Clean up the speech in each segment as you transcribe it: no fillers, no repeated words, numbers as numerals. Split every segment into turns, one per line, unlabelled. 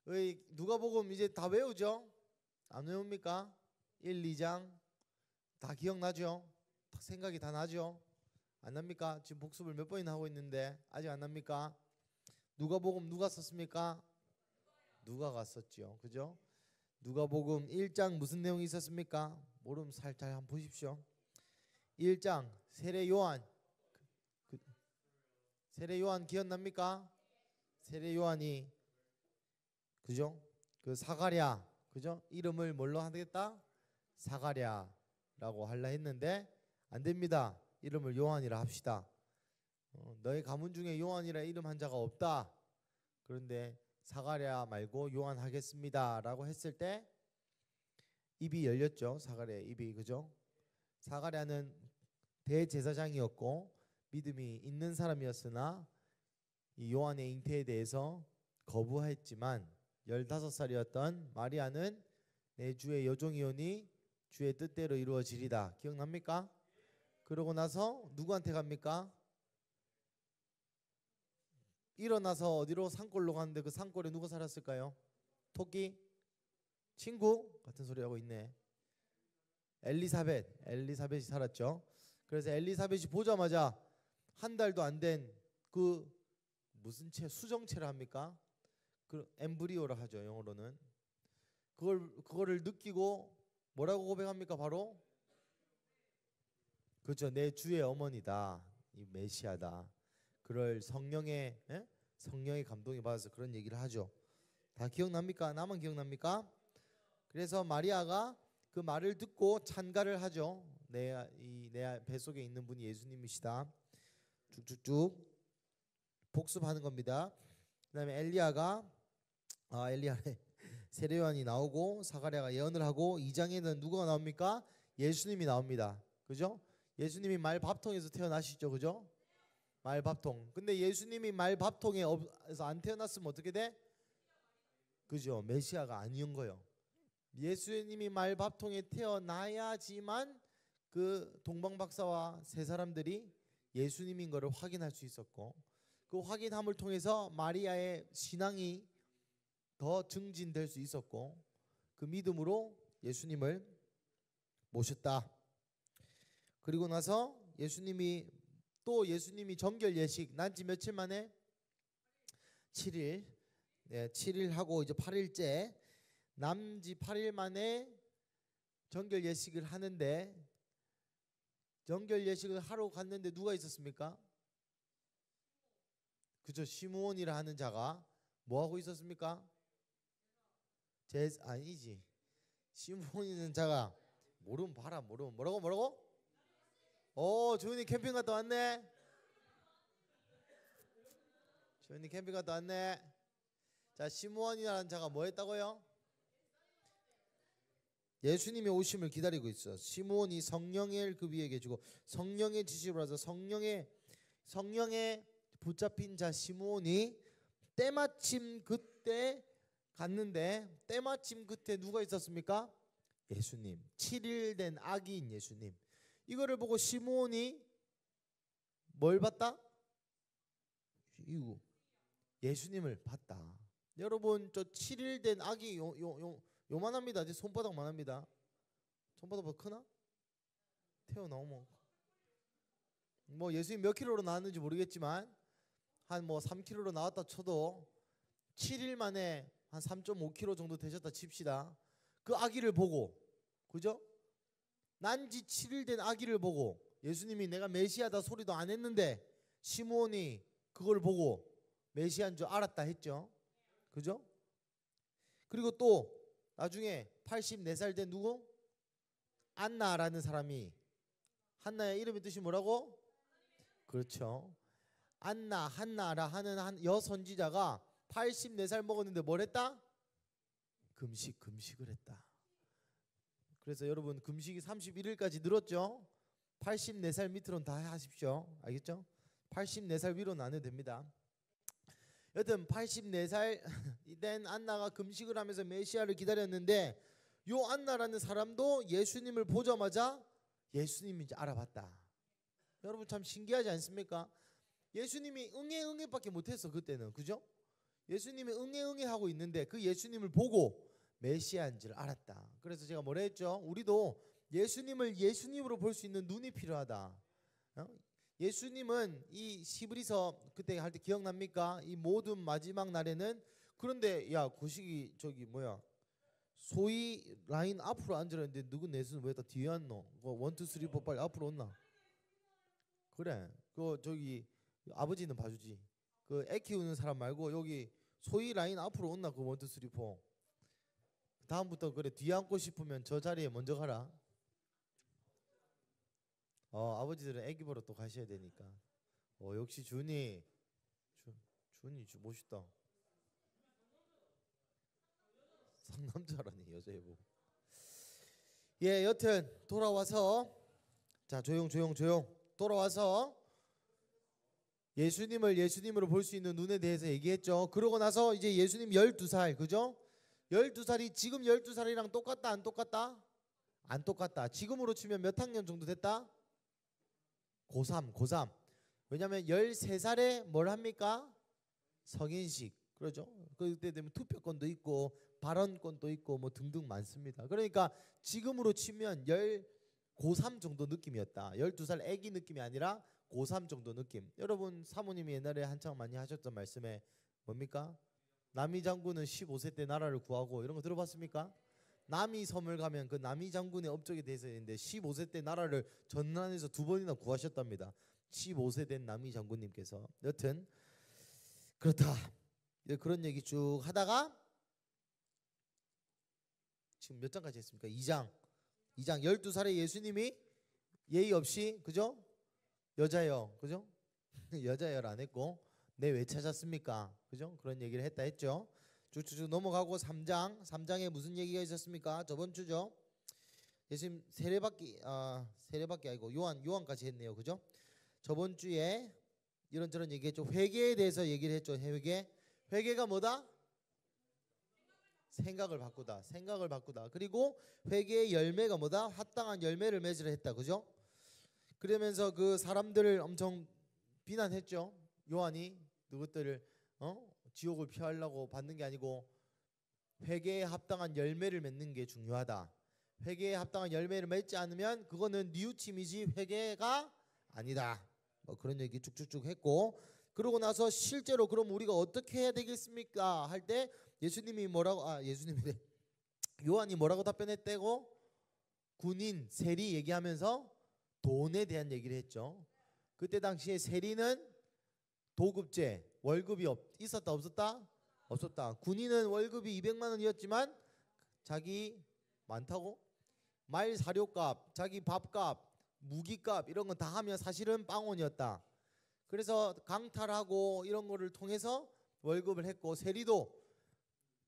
누가복음 이제 다 외우죠? 안 외웁니까? 1, 2장 다 기억나죠? 생각이 다 나죠? 안 납니까? 지금 복습을 몇 번이나 하고 있는데 아직 안 납니까? 누가복음 누가 썼습니까? 누가가 썼죠. 그죠? 누가복음 1장 무슨 내용이 있었습니까? 모르면 살짝 한번 보십시오. 1장 세례 요한. 세례 요한 기억납니까? 세례 요한이 그죠? 그 사가랴 그죠? 이름을 뭘로 하겠다? 사가랴라고 하려 했는데 안 됩니다. 이름을 요한이라 합시다. 너희 가문 중에 요한이라 이름 한 자가 없다. 그런데 사가랴 말고 요한 하겠습니다라고 했을 때 입이 열렸죠. 사가랴의 입이 그죠? 사가랴는 대제사장이었고 믿음이 있는 사람이었으나 이 요한의 잉태에 대해서 거부했지만 15살이었던 마리아는 내 주의 여종이오니 주의 뜻대로 이루어지리다. 기억납니까? 그러고 나서 누구한테 갑니까? 일어나서 어디로 산골로 가는데 그 산골에 누가 살았을까요? 토끼? 친구? 같은 소리 하고 있네. 엘리사벳이 살았죠. 그래서 엘리사벳이 보자마자 한 달도 안 된 그 무슨 채 수정체를 합니까? 그 엠브리오라 하죠. 영어로는. 그거를 느끼고 뭐라고 고백합니까? 바로 그렇죠. 내 주의 어머니다. 이 메시아다. 그럴 성령의 감동이 받아서 그런 얘기를 하죠. 다 기억납니까? 나만 기억납니까? 그래서 마리아가 그 말을 듣고 찬가를 하죠. 내 뱃속에 있는 분이 예수님이시다. 쭉쭉쭉 복습하는 겁니다. 그다음에 엘리야네 세례 요한이 나오고 사가랴가 예언을 하고 2장에는 누가 나옵니까? 예수님이 나옵니다. 그죠? 예수님이 말밥통에서 태어나시죠. 그죠? 말밥통. 근데 예수님이 말밥통에서 안 태어났으면 어떻게 돼? 그죠? 메시아가 아니온 거예요. 예수님이 말밥통에 태어나야지만 그 동방박사와 세 사람들이 예수님인 것을 확인할 수 있었고 그 확인함을 통해서 마리아의 신앙이 더 증진될 수 있었고 그 믿음으로 예수님을 모셨다. 그리고 나서 예수님이 정결 예식 난지 며칠 만에 7일 7일 하고 이제 8일째 남지 8일 만에 정결 예식을 하는데 정결 예식을 하러 갔는데 누가 있었습니까? 그죠? 시므온이라 하는 자가 뭐 하고 있었습니까? 아니지. 시므온이라는 자가 모르면 봐라. 모르면 뭐라고? 조은이 캠핑 갔다 왔네. 조은이 캠핑 갔다 왔네. 자, 시므온이라는 자가 뭐 했다고요? 예수님의 오심을 기다리고 있어. 시므온이 성령의 그 위에 계시고 성령의 지시를 받아서 성령에 붙잡힌 자 시므온이 때마침 그때 갔는데 때마침 그때 누가 있었습니까? 예수님. 7일 된 아기인 예수님. 이거를 보고 시므온이 뭘 봤다? 예수님을 봤다. 여러분 저 7일 된 아기 요만합니다. 이제 손바닥만 합니다. 손바닥보다 크나? 태어나오면 뭐 예수님 몇 킬로로 나왔는지 모르겠지만 한 뭐 3킬로로 나왔다 쳐도 7일 만에 한 3.5킬로 정도 되셨다 칩시다. 그 아기를 보고 그죠? 난지 7일 된 아기를 보고 예수님이 내가 메시아다 소리도 안 했는데 시므온이 그걸 보고 메시아인 줄 알았다 했죠. 그죠? 그리고 또 나중에 84살 된 누구? 안나라는 사람이 한나의 이름의 뜻이 뭐라고? 그렇죠. 한나라 하는 한 여선지자가 84살 먹었는데 뭘 했다? 금식을 했다. 그래서 여러분 금식이 31일까지 늘었죠. 84살 밑으로는 다 하십시오. 알겠죠? 84살 위로는 안 해도 됩니다. 여튼 84살 된 안나가 금식을 하면서 메시아를 기다렸는데 요 안나라는 사람도 예수님을 보자마자 예수님인지 알아봤다. 여러분 참 신기하지 않습니까? 예수님이 응애밖에 못했어 그때는. 그죠? 예수님이 응애 하고 있는데 그 예수님을 보고 메시아인 줄 알았다. 그래서 제가 뭐라 했죠? 우리도 예수님을 예수님으로 볼 수 있는 눈이 필요하다. 예수님은 이 시브리서 그때 할 때 기억납니까? 이 모든 마지막 날에는 그런데 야 그 시기 저기 뭐야 소위 라인 앞으로 앉으라는데 누구 내수는 왜 다 뒤에 앉노? 1, 2, 3, 4 빨리 앞으로 온나? 그래 그 저기 아버지는 봐주지. 그 애 키우는 사람 말고 여기 소위 라인 앞으로 온나 그 1, 2, 3, 4. 다음부터 그래 뒤에 앉고 싶으면 저 자리에 먼저 가라. 아버지들은 애기 보러 또 가셔야 되니까. 역시 준이 멋있다. 상남자라니 여자애 보고. 예, 여튼 돌아와서 자 조용 돌아와서 예수님을 예수님으로 볼 수 있는 눈에 대해서 얘기했죠. 그러고 나서 이제 예수님 12살 그죠? 12살이 지금 12살이랑 똑같다 안 똑같다? 안 똑같다. 지금으로 치면 몇 학년 정도 됐다? 고3. 왜냐면 13살에 뭘 합니까? 성인식. 그러죠? 그때 되면 투표권도 있고 발언권도 있고 뭐 등등 많습니다. 그러니까 지금으로 치면 고3 정도 느낌이었다. 12살 애기 느낌이 아니라 고3 정도 느낌. 여러분 사모님이 옛날에 한창 많이 하셨던 말씀에 뭡니까? 남이 장군은 15세 때 나라를 구하고 이런 거 들어봤습니까? 남이 섬을 가면 그 남이 장군의 업적에 대해서 있는데 15세 때 나라를 전난에서 2번이나 구하셨답니다. 15세 된 남이 장군님께서. 여튼 그렇다. 그런 얘기 쭉 하다가 지금 몇 장까지 했습니까? 2장 12살에 예수님이 예의 없이 그죠? 여자여 그죠? 여자여를 안 했고 내 왜 찾았습니까? 그죠? 그런 얘기를 했죠. 쭉쭉쭉 넘어가고 3장에 무슨 얘기가 있었습니까? 저번 주죠. 예수님 세례받기 아니고 요한까지 했네요. 그죠? 저번 주에 이런저런 얘기했죠. 회개에 대해서 얘기를 했죠. 회개가 뭐다? 생각을 바꾸다. 그리고 회개의 열매가 뭐다? 합당한 열매를 맺으려 했다. 그죠? 그러면서 그 사람들을 엄청 비난했죠. 요한이 누구들을 지옥을 피하려고 받는 게 아니고 회개에 합당한 열매를 맺는 게 중요하다. 회개에 합당한 열매를 맺지 않으면 그거는 뉘우침이지 회개가 아니다. 뭐 그런 얘기 쭉쭉쭉 했고 그러고 나서 실제로 그럼 우리가 어떻게 해야 되겠습니까? 할 때 예수님이 요한이 뭐라고 답변했대고 군인 세리 얘기하면서 돈에 대한 얘기를 했죠. 그때 당시에 세리는 도급제 월급이 있었다 없었다? 없었다. 군인은 월급이 200만 원이었지만 자기 많다고 마일 사료값, 자기 밥값, 무기값 이런 건 다 하면 사실은 빵원이었다. 그래서 강탈하고 이런 거를 통해서 월급을 했고 세리도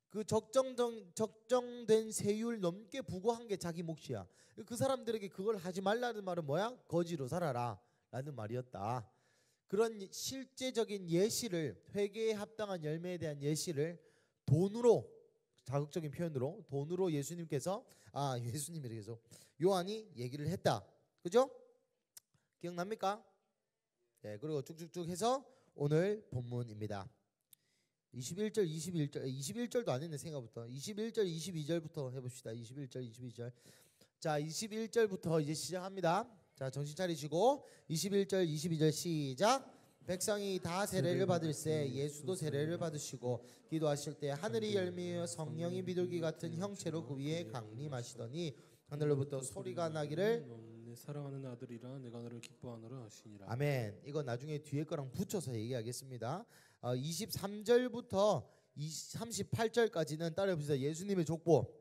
그 적정된 세율 넘게 부과한 게 자기 몫이야. 그 사람들에게 그걸 하지 말라는 말은 뭐야? 거지로 살아라 라는 말이었다. 그런 실제적인 예시를 회개에 합당한 열매에 대한 예시를 돈으로 자극적인 표현으로 돈으로 예수님께서 요한이 얘기를 했다. 그죠? 기억납니까? 네, 그리고 쭉쭉쭉 해서 오늘 본문입니다. 21절, 21절도 안 했네 생각부터. 21절, 22절부터 해봅시다. 21절, 22절. 자, 21절부터 이제 시작합니다. 자, 정신 차리시고 21절, 22절 시작. 백성이 다 세례를 받을세 예수도 세례를 받으시고 기도하실 때 하늘이 열리며 성령이 비둘기 같은 형체로 그 위에 강림하시더니 하늘로부터 소리가 나기를
내 사랑하는 아들이라 내가 너를 기뻐하노라 하시니라.
아멘. 이거 나중에 뒤에 거랑 붙여서 얘기하겠습니다. 23절부터 38절까지는 따라해보시다. 예수님의 족보.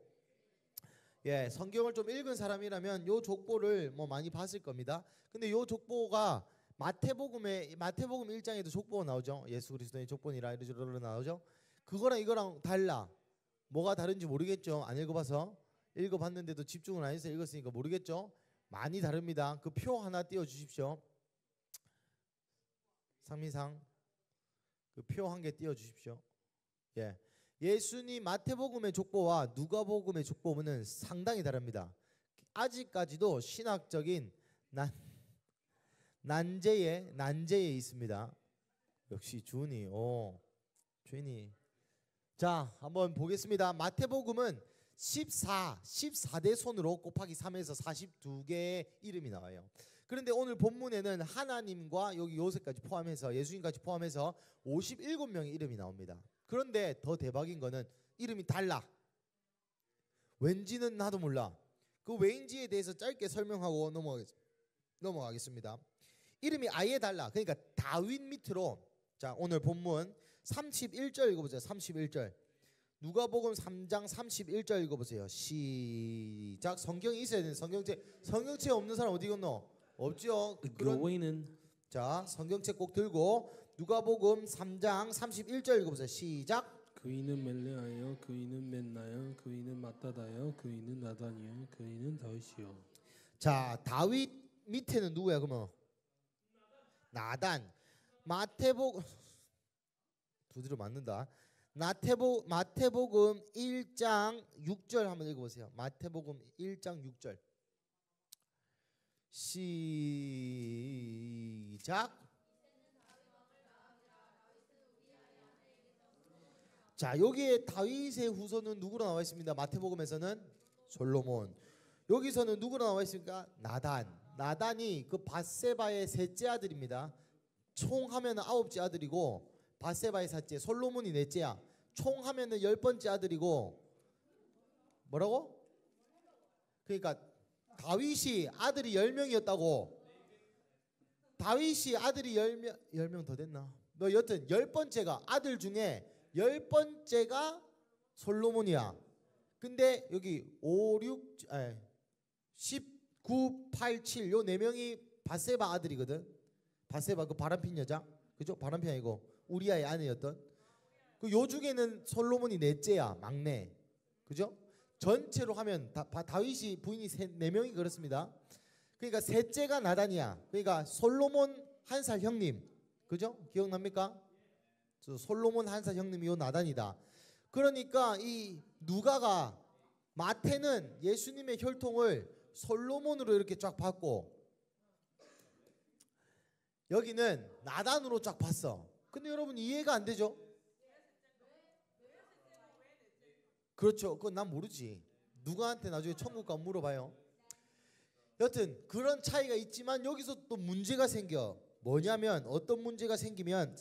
예, 성경을 좀 읽은 사람이라면 요 족보를 뭐 많이 봤을 겁니다. 근데 요 족보가 마태복음 1장에도 족보가 나오죠. 예수 그리스도의 족보니라 이러저러 나오죠. 그거랑 이거랑 달라. 뭐가 다른지 모르겠죠. 안 읽어봐서. 읽어봤는데도 집중을 안 해서 읽었으니까 모르겠죠. 많이 다릅니다. 그 표 하나 띄워 주십시오. 상민상 그 표 한 개 띄워 주십시오. 예. 예수님 마태복음의 족보와 누가복음의 족보는 상당히 다릅니다. 아직까지도 신학적인 난제에 있습니다. 역시 주은이, 주인이 자, 한번 보겠습니다. 마태복음은 14대 손으로 곱하기 3에서 42개의 이름이 나와요. 그런데 오늘 본문에는 하나님과 여기 요셉까지 포함해서 예수님까지 포함해서 57명의 이름이 나옵니다. 그런데 더 대박인 거는 이름이 달라. 왠지는 나도 몰라. 그 왠지에 대해서 짧게 설명하고 넘어가겠습니다. 이름이 아예 달라. 그러니까 다윗 밑으로, 자 오늘 본문 31절 읽어보세요. 31절. 누가복음 3장 31절 읽어보세요. 시작. 성경이 있어야 되는 성경책 없는 사람 어디 건너? 없죠. 자 성경책 꼭 들고 누가복음 3장 31절 읽어보세요. 시작.
그이는 멜레아요, 그이는 멘나요, 그이는 마따다요, 그이는 나단이요, 그이는 다윗이요.
자 다윗 밑에는 누구야 그러면? 나단. 마태복음 두드려 맞는다. 마태복음 1장 6절 한번 읽어보세요. 마태복음 1장 6절. 시작. 자 여기에 다윗의 후손은 누구로 나와 있습니다. 마태복음에서는 솔로몬. 여기서는 누구로 나와 있습니까? 나단. 나단이 그 밧세바의 셋째 아들입니다. 총 하면은 9째 아들이고 밧세바의 셋째, 솔로몬이 넷째야. 총 하면은 10번째 아들이고 뭐라고? 그러니까 다윗이 아들이 10명이었다고. 다윗이 아들이 10명 더 됐나? 너 여튼 10번째가 아들 중에 10번째가 솔로몬이야. 근데 여기 19, 8, 7 요 4명이 밧세바 아들이거든. 밧세바 그 바람핀 여자. 그죠? 바람핀 아니고 우리아의 아내였던. 그 요 중에는 솔로몬이 넷째야. 막내. 그죠? 전체로 하면 다윗이 부인이 4명이 그렇습니다. 그러니까 셋째가 나단이야. 그러니까 솔로몬 1살 형님. 그죠? 기억납니까? 솔로몬 1살 형님이 요 나단이다. 그러니까 이 누가가 마태는 예수님의 혈통을 솔로몬으로 이렇게 쫙 봤고 여기는 나단으로 쫙 봤어. 근데 여러분 이해가 안 되죠? 그렇죠. 그건 난 모르지. 누가한테 나중에 천국 가면 물어봐요. 여튼 그런 차이가 있지만 여기서 또 문제가 생겨. 뭐냐면 어떤 문제가 생기냐면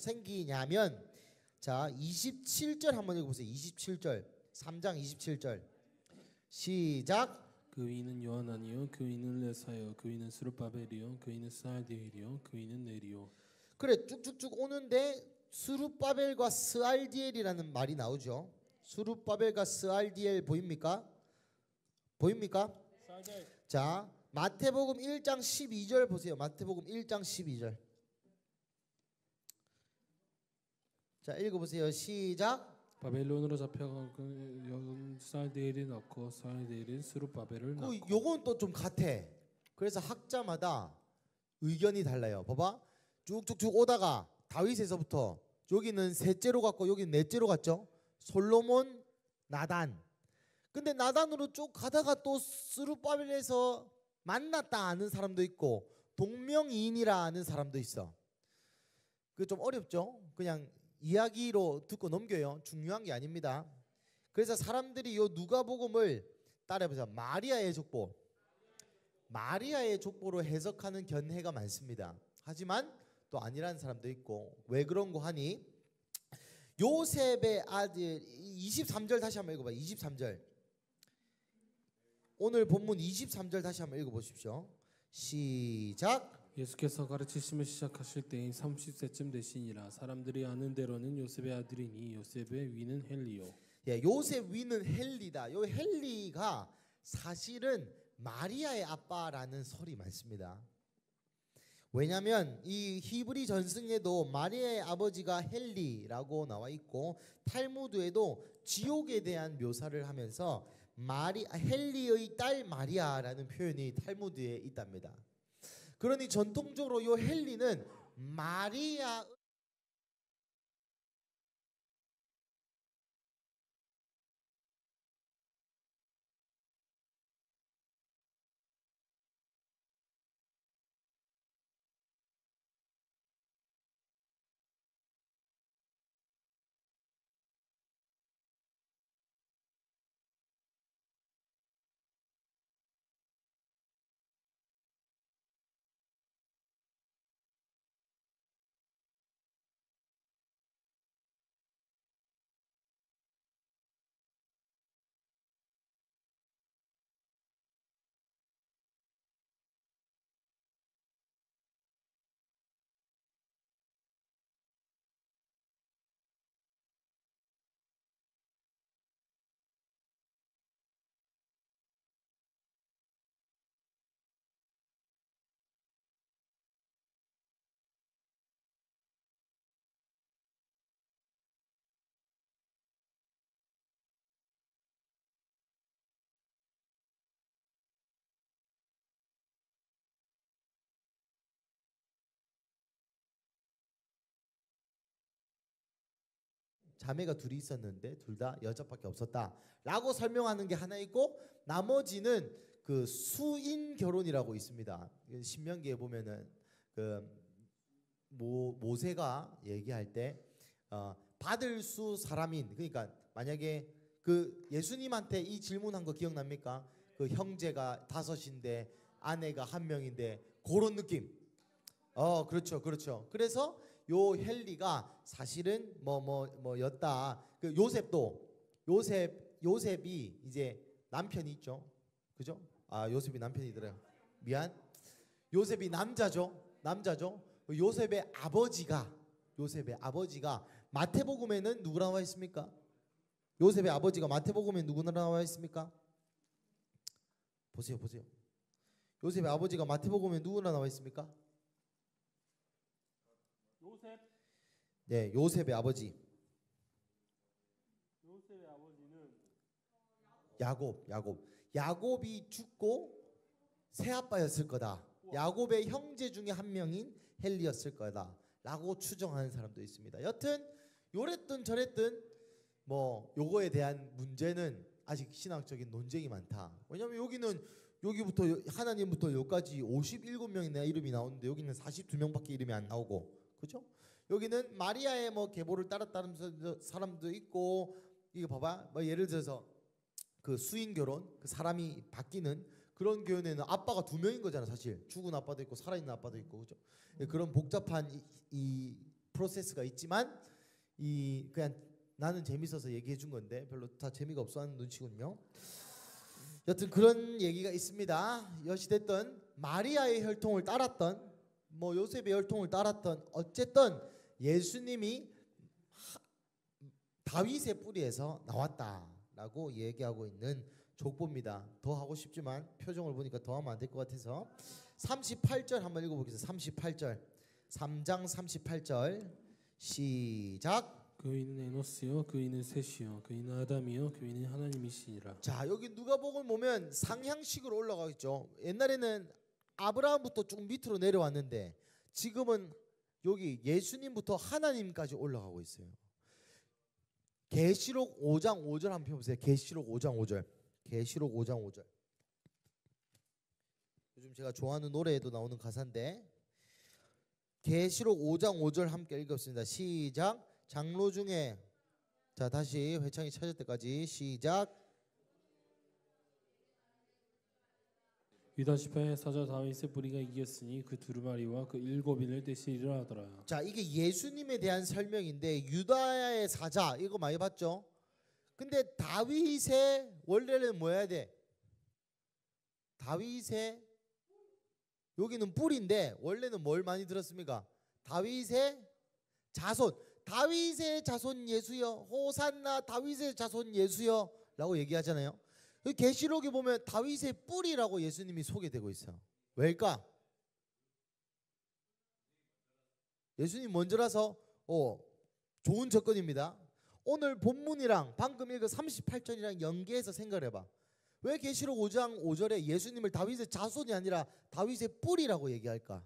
자 27절 한번 읽어보세요. 27절 3장 27절 시작.
그이는 요하나니요, 그이는 레사요, 그이는 스룹바벨이요, 그이는 스알디엘이요, 그이는 네리요.
그래 쭉쭉쭉 오는데 스룹바벨과 스알디엘이라는 말이 나오죠. 스룹바벨과 스알디엘 보입니까? 보입니까? 자 마태복음 1장 12절 보세요. 마태복음 1장 12절. 자 읽어보세요. 시작.
바벨론으로 잡혀간 스알디엘이 낳고 스알디엘이 스룹바벨을 낳고.
요건 또 좀 같아. 그래서 학자마다 의견이 달라요. 봐봐. 쭉쭉쭉 오다가 다윗에서부터 여기는 셋째로 갔고 여기는 넷째로 갔죠. 솔로몬, 나단. 근데 나단으로 쭉 가다가 또 스룹바벨에서 만났다 아는 사람도 있고 동명이인이라 아는 사람도 있어. 그 좀 어렵죠. 그냥 이야기로 듣고 넘겨요. 중요한 게 아닙니다. 그래서 사람들이 요 누가복음을 따라해보세요. 마리아의 족보. 마리아의 족보로 해석하는 견해가 많습니다. 하지만 또 아니라는 사람도 있고. 왜 그런 거 하니? 요셉의 아들 23절 다시 한번 읽어봐. 23절. 오늘 본문 23절 다시 한번 읽어보십시오. 시작.
예수께서 가르치심을 시작하실 때인 30세쯤 되시니라. 사람들이 아는 대로는 요셉의 아들이니 요셉의 위는 헬리요.
예, 요셉 위는 헬리다. 요 헬리가 사실은 마리아의 아빠라는 설이 많습니다. 왜냐하면 이 히브리 전승에도 마리아의 아버지가 헬리라고 나와 있고 탈무드에도 지옥에 대한 묘사를 하면서 헬리의 딸 마리아라는 표현이 탈무드에 있답니다. 그러니 전통적으로 이 헬리는 마리아 자매가 둘이 있었는데 둘 다 여자밖에 없었다라고 설명하는 게 하나 있고, 나머지는 그 수인 결혼이라고 있습니다. 신명기에 보면은 그 모세가 얘기할 때 받을 수 사람인, 그러니까 만약에 그 예수님한테 이 질문한 거 기억납니까? 그 형제가 5인데 아내가 1명인데 그런 느낌. 그렇죠, 그렇죠. 그래서 요 헬리가 사실은 뭐였다. 그 요셉이 이제 남편이 있죠, 그죠? 요셉이 남편이더래요. 미안. 요셉이 남자죠. 요셉의 아버지가 마태복음에는 누구 나와 있습니까? 요셉의 아버지가 마태복음에 누구 나와 있습니까? 보세요. 요셉의 아버지가 마태복음에 누구 나와 있습니까?
요셉.
네, 요셉의 아버지.
요셉의 아버지는
야곱이 죽고 새아빠였을 거다. 야곱의 형제 중에 한 명인 헬리였을 거다라고 추정하는 사람도 있습니다. 여튼 요랬든 저랬든 뭐 요거에 대한 문제는 아직 신학적인 논쟁이 많다. 왜냐하면 여기부터 하나님부터 여기까지 57명이나 이름이 나오는데 여기는 42명밖에 이름이 안 나오고, 그죠? 여기는 마리아의 뭐 계보를 따랐다는 사람도 있고, 이거 봐봐, 뭐 예를 들어서 그 수인 결혼, 그 사람이 바뀌는 그런 교회는 아빠가 2명인 거잖아. 사실 죽은 아빠도 있고 살아있는 아빠도 있고, 그죠? 그런 복잡한 이 프로세스가 있지만 그냥 나는 재밌어서 얘기해 준 건데 별로 다 재미가 없어 하는 눈치군요. 여튼 그런 얘기가 있습니다. 여시됐든 마리아의 혈통을 따랐던 뭐 요셉의 혈통을 따랐던 어쨌든 예수님이 다윗의 뿌리에서 나왔다라고 얘기하고 있는 족보입니다. 더 하고 싶지만 표정을 보니까 더 하면 안 될 것 같아서 38절 한번 읽어보겠습니다. 38절 3장 38절 시작.
그이는 에노스요 그이는 셋이요 그이는 아담이요 그이는 하나님이시니라.
자, 여기 누가복음 보면 상향식으로 올라가겠죠. 옛날에는 아브라함부터 쭉 밑으로 내려왔는데 지금은 여기 예수님부터 하나님까지 올라가고 있어요. 계시록 5장 5절 한번 펴보세요. 계시록 5장 5절. 계시록 5장 5절. 요즘 제가 좋아하는 노래에도 나오는 가사인데 계시록 5장 5절 함께 읽었습니다. 시작. 장로 중에, 자 다시 회창이 찾을 때까지 시작.
유다 지파의 사자 다윗의 뿌리가 이겼으니 그 두루마리와 그 7인을 떼시리라 하더라.
자, 이게 예수님에 대한 설명인데 유다의 사자 이거 많이 봤죠? 근데 다윗의 원래는 뭐 해야 돼? 다윗의 여기는 뿌리인데 원래는 뭘 많이 들었습니까? 다윗의 자손. 다윗의 자손 예수여, 호산나 다윗의 자손 예수여 라고 얘기하잖아요. 계시록에 보면 다윗의 뿌리라고 예수님이 소개되고 있어요. 왜일까? 예수님 먼저라서 좋은 접근입니다. 오늘 본문이랑 방금 읽은 38절이랑 연계해서 생각해봐. 왜 계시록 5장 5절에 예수님을 다윗의 자손이 아니라 다윗의 뿌리라고 얘기할까?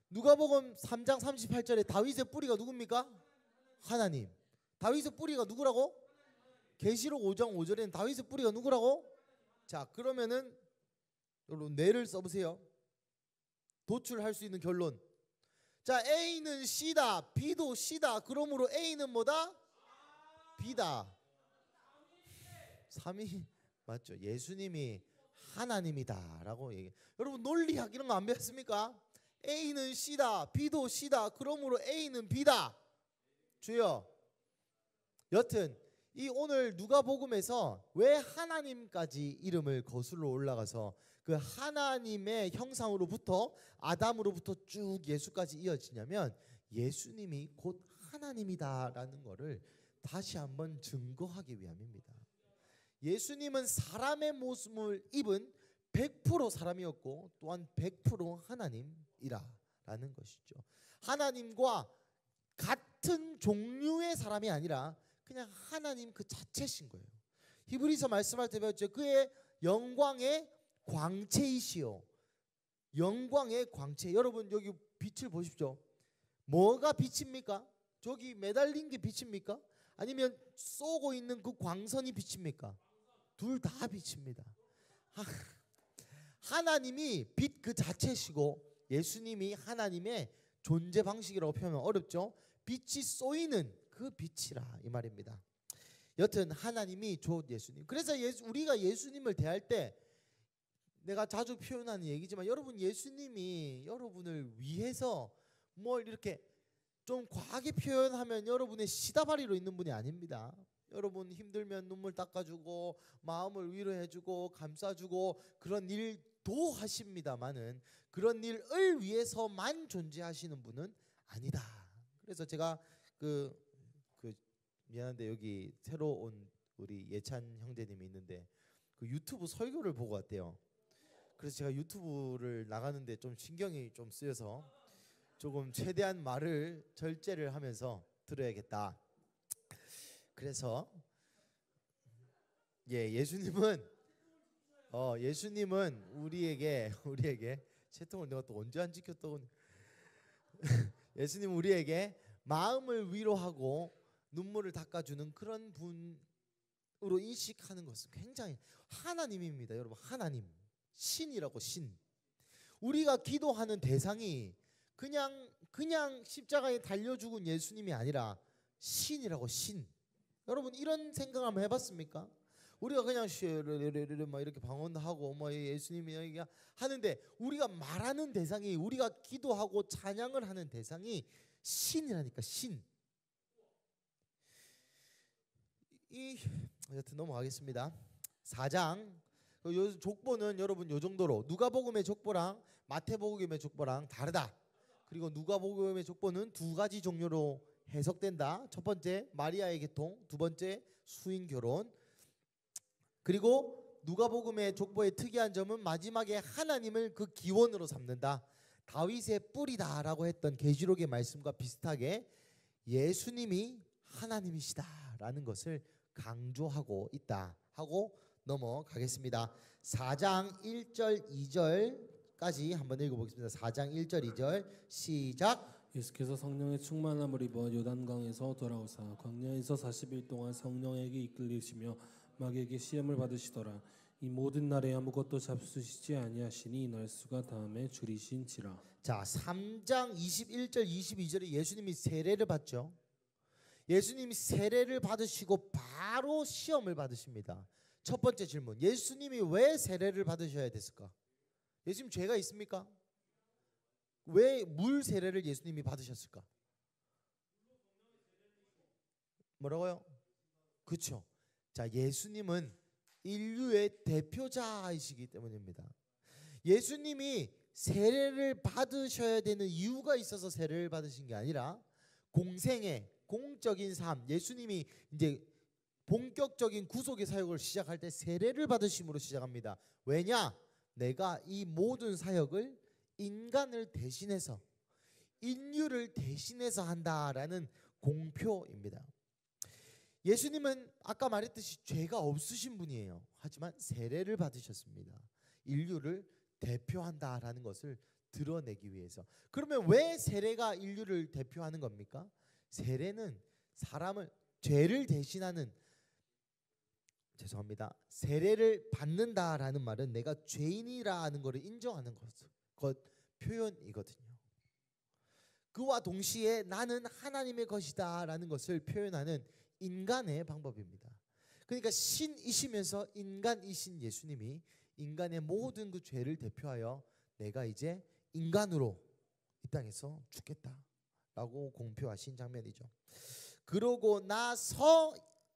누가복음 3장 38절에 다윗의 뿌리가 누굽니까? 하나님. 다윗의 뿌리가 누구라고? 계시록 5장 5절에는 다윗의 뿌리가 누구라고? 자, 그러면은 여러분 뇌를 써보세요. 도출할 수 있는 결론. 자, A는 C다, B도 C다. 그러므로 A는 뭐다? B다. 3위 맞죠? 예수님이 하나님이다라고 얘기. 여러분 논리학 이런 거 안 배웠습니까? A는 C다, B도 C다. 그러므로 A는 B다. 주여. 여튼 이 오늘 누가복음에서 왜 하나님까지 이름을 거슬러 올라가서 그 하나님의 형상으로부터 아담으로부터 쭉 예수까지 이어지냐면 예수님이 곧 하나님이다라는 것을 다시 한번 증거하기 위함입니다. 예수님은 사람의 모습을 입은 100% 사람이었고 또한 100% 하나님이라는 것이죠. 하나님과 같은 종류의 사람이 아니라 그냥 하나님 그 자체신 거예요. 히브리서 말씀할 때 배웠죠. 그의 영광의 광채이시요. 영광의 광채. 여러분 여기 빛을 보십시오. 뭐가 빛입니까? 저기 매달린 게 빛입니까? 아니면 쏘고 있는 그 광선이 빛입니까? 둘 다 빛입니다. 하나님이 빛 그 자체시고 예수님이 하나님의 존재 방식이라고 표현하면 어렵죠. 빛이 쏘이는 그 빛이라 이 말입니다. 여튼 하나님이 곧 예수님. 그래서 우리가 예수님을 대할 때 내가 자주 표현하는 얘기지만 여러분 예수님이 여러분을 위해서 뭘 이렇게 좀 과하게 표현하면 여러분의 시다바리로 있는 분이 아닙니다. 여러분 힘들면 눈물 닦아주고 마음을 위로해주고 감싸주고 그런 일도 하십니다만은 그런 일을 위해서만 존재하시는 분은 아니다. 그래서 제가 미안한데 여기 새로 온 우리 예찬 형제님이 있는데 그 유튜브 설교를 보고 왔대요. 그래서 제가 유튜브를 나가는데 좀 신경이 좀 쓰여서 조금 최대한 말을 절제를 하면서 들어야겠다. 그래서 예수님은 우리에게 채통을 내가 또 언제 안 지켰다고 예수님 우리에게 마음을 위로하고 눈물을 닦아주는 그런 분으로 인식하는 것은 굉장히 하나님입니다. 여러분 하나님 신이라고 신. 우리가 기도하는 대상이 그냥 십자가에 달려 죽은 예수님이 아니라 신이라고 신. 여러분 이런 생각 한번 해봤습니까? 우리가 그냥 막 이렇게 방언하고 뭐 예수님이 하는데 우리가 말하는 대상이 우리가 기도하고 찬양을 하는 대상이 신이라니까 신. 여튼 넘어가겠습니다. 4장 요 족보는 여러분 요 정도로 누가복음의 족보랑 마태복음의 족보랑 다르다. 그리고 누가복음의 족보는 두 가지 종류로 해석된다. 첫 번째 마리아의 계통, 두 번째 수인 결혼. 그리고 누가복음의 족보의 특이한 점은 마지막에 하나님을 그 기원으로 삼는다. 다윗의 뿌리다라고 했던 계시록의 말씀과 비슷하게 예수님이 하나님이시다라는 것을 강조하고 있다 하고 넘어가겠습니다. 4장 1절 2절까지 한번 읽어보겠습니다. 4장 1절 2절 시작.
예수께서 성령의 충만함을 입어 요단강에서 돌아오사 광야에서 40일 동안 성령에게 이끌리시며 마귀에게 시험을 받으시더라. 이 모든 날에 아무것도 잡수시지 아니하시니 날수가 다음에 줄이신지라.
자, 3장 21절 22절에 예수님이 세례를 받죠. 예수님이 세례를 받으시고 바로 시험을 받으십니다. 첫 번째 질문, 예수님이 왜 세례를 받으셔야 됐을까? 예수님 죄가 있습니까? 왜 물 세례를 예수님이 받으셨을까? 뭐라고요? 그렇죠. 자, 예수님은 인류의 대표자이시기 때문입니다. 예수님이 세례를 받으셔야 되는 이유가 있어서 세례를 받으신 게 아니라 공생의 공적인 삶, 예수님이 이제 본격적인 구속의 사역을 시작할 때 세례를 받으심으로 시작합니다. 왜냐? 내가 이 모든 사역을 인간을 대신해서 인류를 대신해서 한다라는 공표입니다. 예수님은 아까 말했듯이 죄가 없으신 분이에요. 하지만 세례를 받으셨습니다. 인류를 대표한다라는 것을 드러내기 위해서. 그러면 왜 세례가 인류를 대표하는 겁니까? 세례는 사람을 죄를 대신하는 세례를 받는다라는 말은 내가 죄인이라는 것을 인정하는 것 표현이거든요. 그와 동시에 나는 하나님의 것이다라는 것을 표현하는 인간의 방법입니다. 그러니까 신이시면서 인간이신 예수님이 인간의 모든 그 죄를 대표하여 내가 이제 인간으로 이 땅에서 죽겠다라고 공표하신 장면이죠. 그러고 나서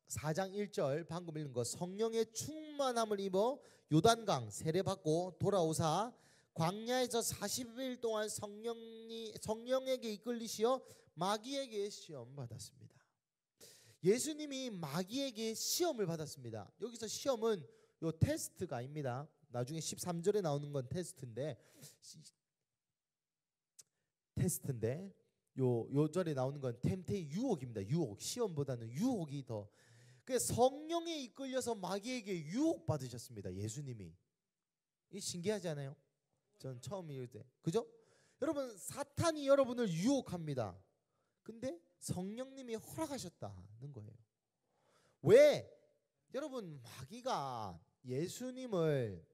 4장 1절 방금 읽은 거 성령의 충만함을 입어 요단강 세례받고 돌아오사 광야에서 40일 동안 성령에게 이끌리시어 마귀에게 시험 받았습니다. 예수님이 마귀에게 시험을 받았습니다. 여기서 시험은 요 테스트가 아닙니다. 나중에 13절에 나오는 건 테스트인데 요 절에 나오는 건 유혹입니다. 유혹. 시험보다는 유혹이 더. 그래서 성령에 이끌려서 마귀에게 유혹 받으셨습니다. 예수님이. 이 신기하지 않아요? 전 처음 읽을 때. 그죠? 여러분 사탄이 여러분을 유혹합니다. 근데 성령님이 허락하셨다는 거예요. 왜? 여러분, 마귀가 예수님을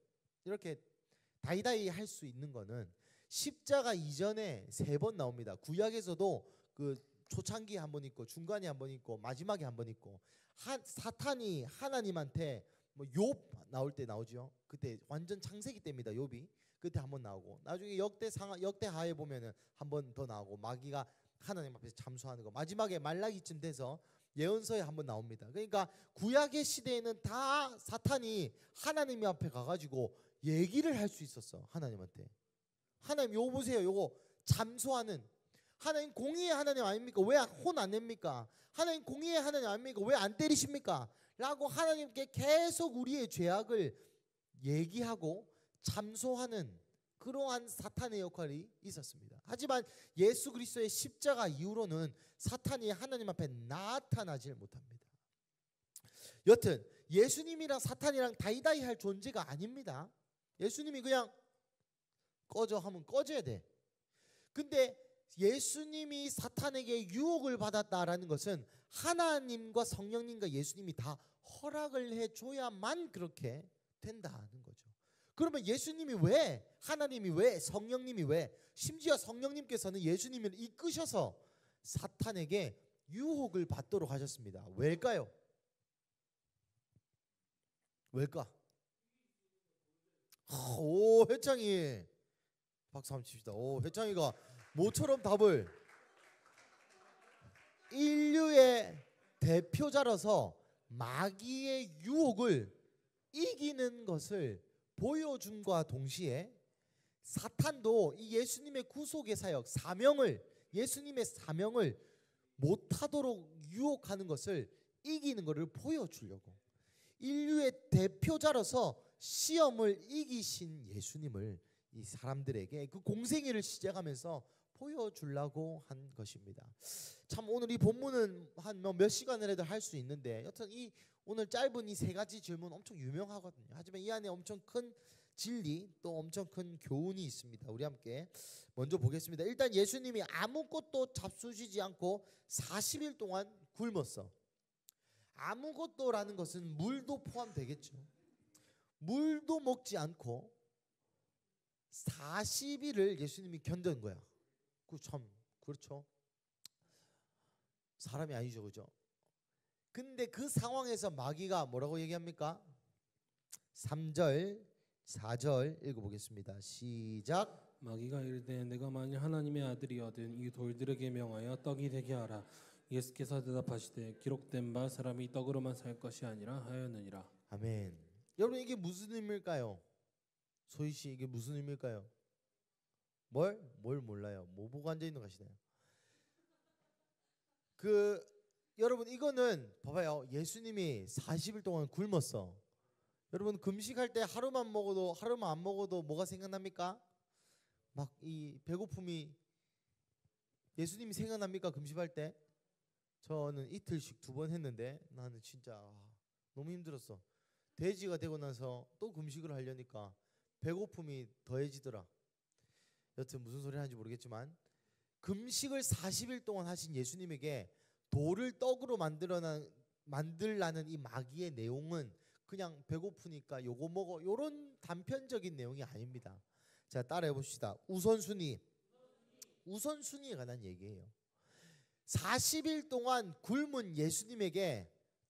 이렇게 다이다이 할 수 있는 거는 십자가 이전에 3번 나옵니다. 구약에서도 그 초창기에 한 번 있고 중간에 한 번 있고 마지막에 한 번 있고, 사탄이 하나님한테 뭐 욥 나올 때 나오죠. 그때 완전 창세기 때입니다. 욥이 그때 한 번 나오고, 나중에 역대하에 보면은 한 번 더 나오고, 마귀가 하나님 앞에서 잠수하는 거 마지막에 말라기쯤 돼서 예언서에 한 번 나옵니다. 그러니까 구약의 시대에는 다 사탄이 하나님 앞에 가가지고 얘기를 할 수 있었어. 하나님한테. 하나님 요거 보세요. 요거 잠수하는 하나님, 공의의 하나님 아닙니까? 왜 혼 안 냅니까? 하나님 공의의 하나님 아닙니까? 왜 안 때리십니까? 라고 하나님께 계속 우리의 죄악을 얘기하고 잠소하는 그러한 사탄의 역할이 있었습니다. 하지만 예수 그리스도의 십자가 이후로는 사탄이 하나님 앞에 나타나질 못합니다. 여튼 예수님이랑 사탄이랑 다이다이 할 존재가 아닙니다. 예수님이 그냥 꺼져 하면 꺼져야 돼. 근데 예수님이 사탄에게 유혹을 받았다라는 것은 하나님과 성령님과 예수님이 다 허락을 해줘야만 그렇게 된다는 거죠. 그러면 예수님이 왜, 하나님이 왜, 성령님이 왜, 심지어 성령님께서는 예수님을 이끄셔서 사탄에게 유혹을 받도록 하셨습니다. 왜일까요? 왜일까? 오, 회창이 박수 한번 칩시다. 오, 회창이가 모처럼 답을, 인류의 대표자로서 마귀의 유혹을 이기는 것을 보여준과 동시에 사탄도 이 예수님의 구속의 사역, 사명을, 예수님의 사명을 못하도록 유혹하는 것을 이기는 것을 보여주려고, 인류의 대표자로서 시험을 이기신 예수님을 이 사람들에게 그 공생애를 시작하면서 보여주려고 한 것입니다. 참 오늘 이 본문은 한 몇 시간을 해도 할 수 있는데, 여튼 이 오늘 짧은 이 3가지 질문 엄청 유명하거든요. 하지만 이 안에 엄청 큰 진리, 또 엄청 큰 교훈이 있습니다. 우리 함께 먼저 보겠습니다. 일단 예수님이 아무것도 잡수시지 않고 40일 동안 굶었어. 아무것도라는 것은 물도 포함되겠죠. 물도 먹지 않고 40일을 예수님이 견딘 거야. 그 참 그렇죠. 사람이 아니죠, 그죠? 근데 그 상황에서 마귀가 뭐라고 얘기합니까? 3절, 4절 읽어보겠습니다. 시작.
마귀가 이르되 내가 만일 하나님의 아들이거든 이 돌들에게 명하여 떡이 되게 하라. 예수께서 대답하시되 기록된 바 사람이 떡으로만 살 것이 아니라 하였느니라.
아멘. 여러분, 이게 무슨 의미일까요? 소희씨, 이게 무슨 의미일까요? 뭘 몰라요? 뭐 보고 앉아있는 거 하시나요? 여러분, 이거는 봐봐요. 예수님이 40일 동안 굶었어. 여러분, 금식할 때 하루만 안 먹어도 뭐가 생각납니까? 막 이 배고픔이, 예수님이 생각납니까? 금식할 때? 저는 이틀씩 2번 했는데 나는 진짜 너무 힘들었어. 돼지가 되고 나서 또 금식을 하려니까 배고픔이 더해지더라. 여튼 무슨 소리 하는지 모르겠지만, 금식을 40일 동안 하신 예수님에게 돌을 떡으로 만들라는 이 마귀의 내용은 그냥 배고프니까 요거 먹어, 요런 단편적인 내용이 아닙니다. 자, 따라해 봅시다. 우선순위에 관한 얘기예요. 40일 동안 굶은 예수님에게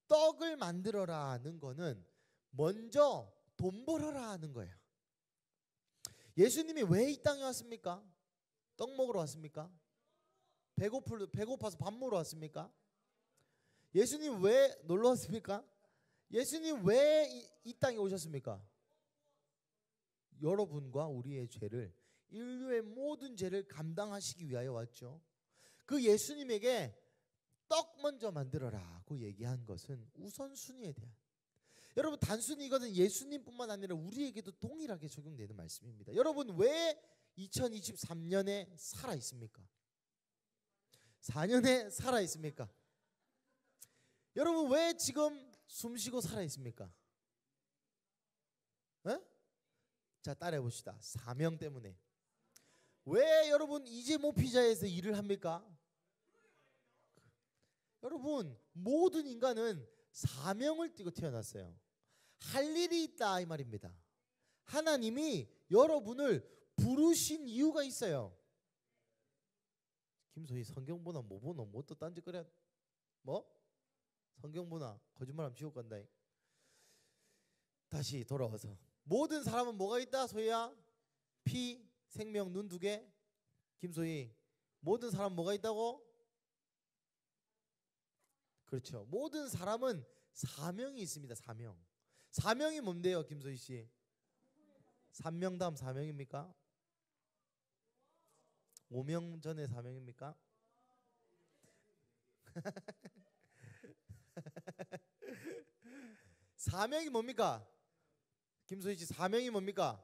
떡을 만들어라는 거는 먼저 돈 벌어라 하는 거예요. 예수님이 왜 이 땅에 왔습니까? 떡 먹으러 왔습니까? 배고파서 밥 먹으러 왔습니까? 예수님 왜 놀러 왔습니까? 예수님 왜 이 땅에 오셨습니까? 여러분과 우리의 죄를, 인류의 모든 죄를 감당하시기 위하여 왔죠. 그 예수님에게 떡 먼저 만들어라고 얘기한 것은 우선순위에 대한, 여러분 단순히 이거는 예수님뿐만 아니라 우리에게도 동일하게 적용되는 말씀입니다. 여러분, 왜 2023년에 살아 있습니까? 4년에 살아 있습니까? 여러분, 왜 지금 숨쉬고 살아 있습니까? 에? 자, 따라해 봅시다. 사명 때문에. 왜 여러분 이제 모 피자에서 일을 합니까? 여러분 모든 인간은 사명을 띠고 태어났어요. 할 일이 있다 이 말입니다. 하나님이 여러분을 부르신 이유가 있어요. 김소희 성경 보나 뭐 보나 뭐 또 딴짓거려 뭐? 성경 보나 거짓말하면 지옥 간다. 다시 돌아와서 모든 사람은 뭐가 있다 소희야? 피, 생명, 눈 두 개. 김소희 모든 사람 뭐가 있다고? 그렇죠. 모든 사람은 사명이 있습니다. 사명. 사명이 뭔데요, 김소희 씨? 삼명 다음 사명입니까? 오명 전에 사명입니까? 사명이 뭡니까? 김소희 씨 사명이 뭡니까?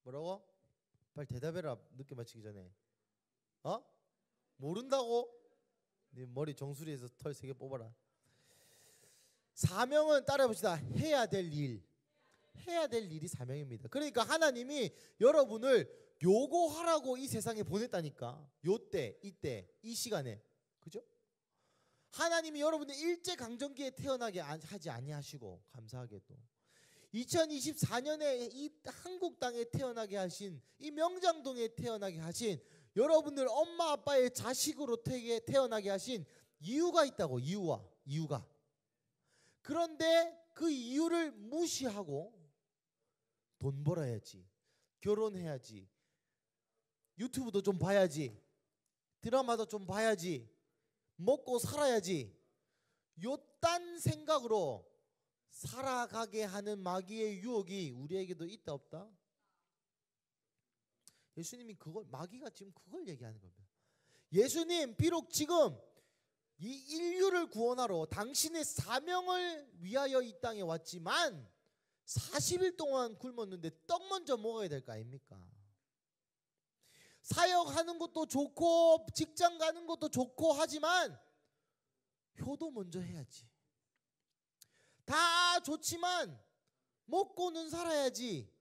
뭐라고? 빨리 대답해라. 늦게 맞히기 전에. 어? 모른다고? 네 머리 정수리에서 털 3개 뽑아라. 사명은 따라해봅시다. 해야 될 일. 해야 될 일이 사명입니다. 그러니까 하나님이 여러분을 요거하라고 이 세상에 보냈다니까. 요때, 이때, 이 시간에. 그죠? 하나님이 여러분을 일제강점기에 태어나게 하지 아니하시고 감사하게도 2024년에 이 한국 땅에 태어나게 하신, 이 명장동에 태어나게 하신 여러분들 엄마 아빠의 자식으로 태어나게 하신 이유가 있다고. 이유가. 그런데 그 이유를 무시하고 돈 벌어야지, 결혼해야지, 유튜브도 좀 봐야지, 드라마도 좀 봐야지, 먹고 살아야지, 요딴 생각으로 살아가게 하는 마귀의 유혹이 우리에게도 있다 없다? 예수님이 그걸, 마귀가 지금 그걸 얘기하는 겁니다. 예수님 비록 지금 이 인류를 구원하러 당신의 사명을 위하여 이 땅에 왔지만 40일 동안 굶었는데 떡 먼저 먹어야 될 거 아닙니까? 사역하는 것도 좋고 직장 가는 것도 좋고 하지만 효도 먼저 해야지. 다 좋지만 먹고는 살아야지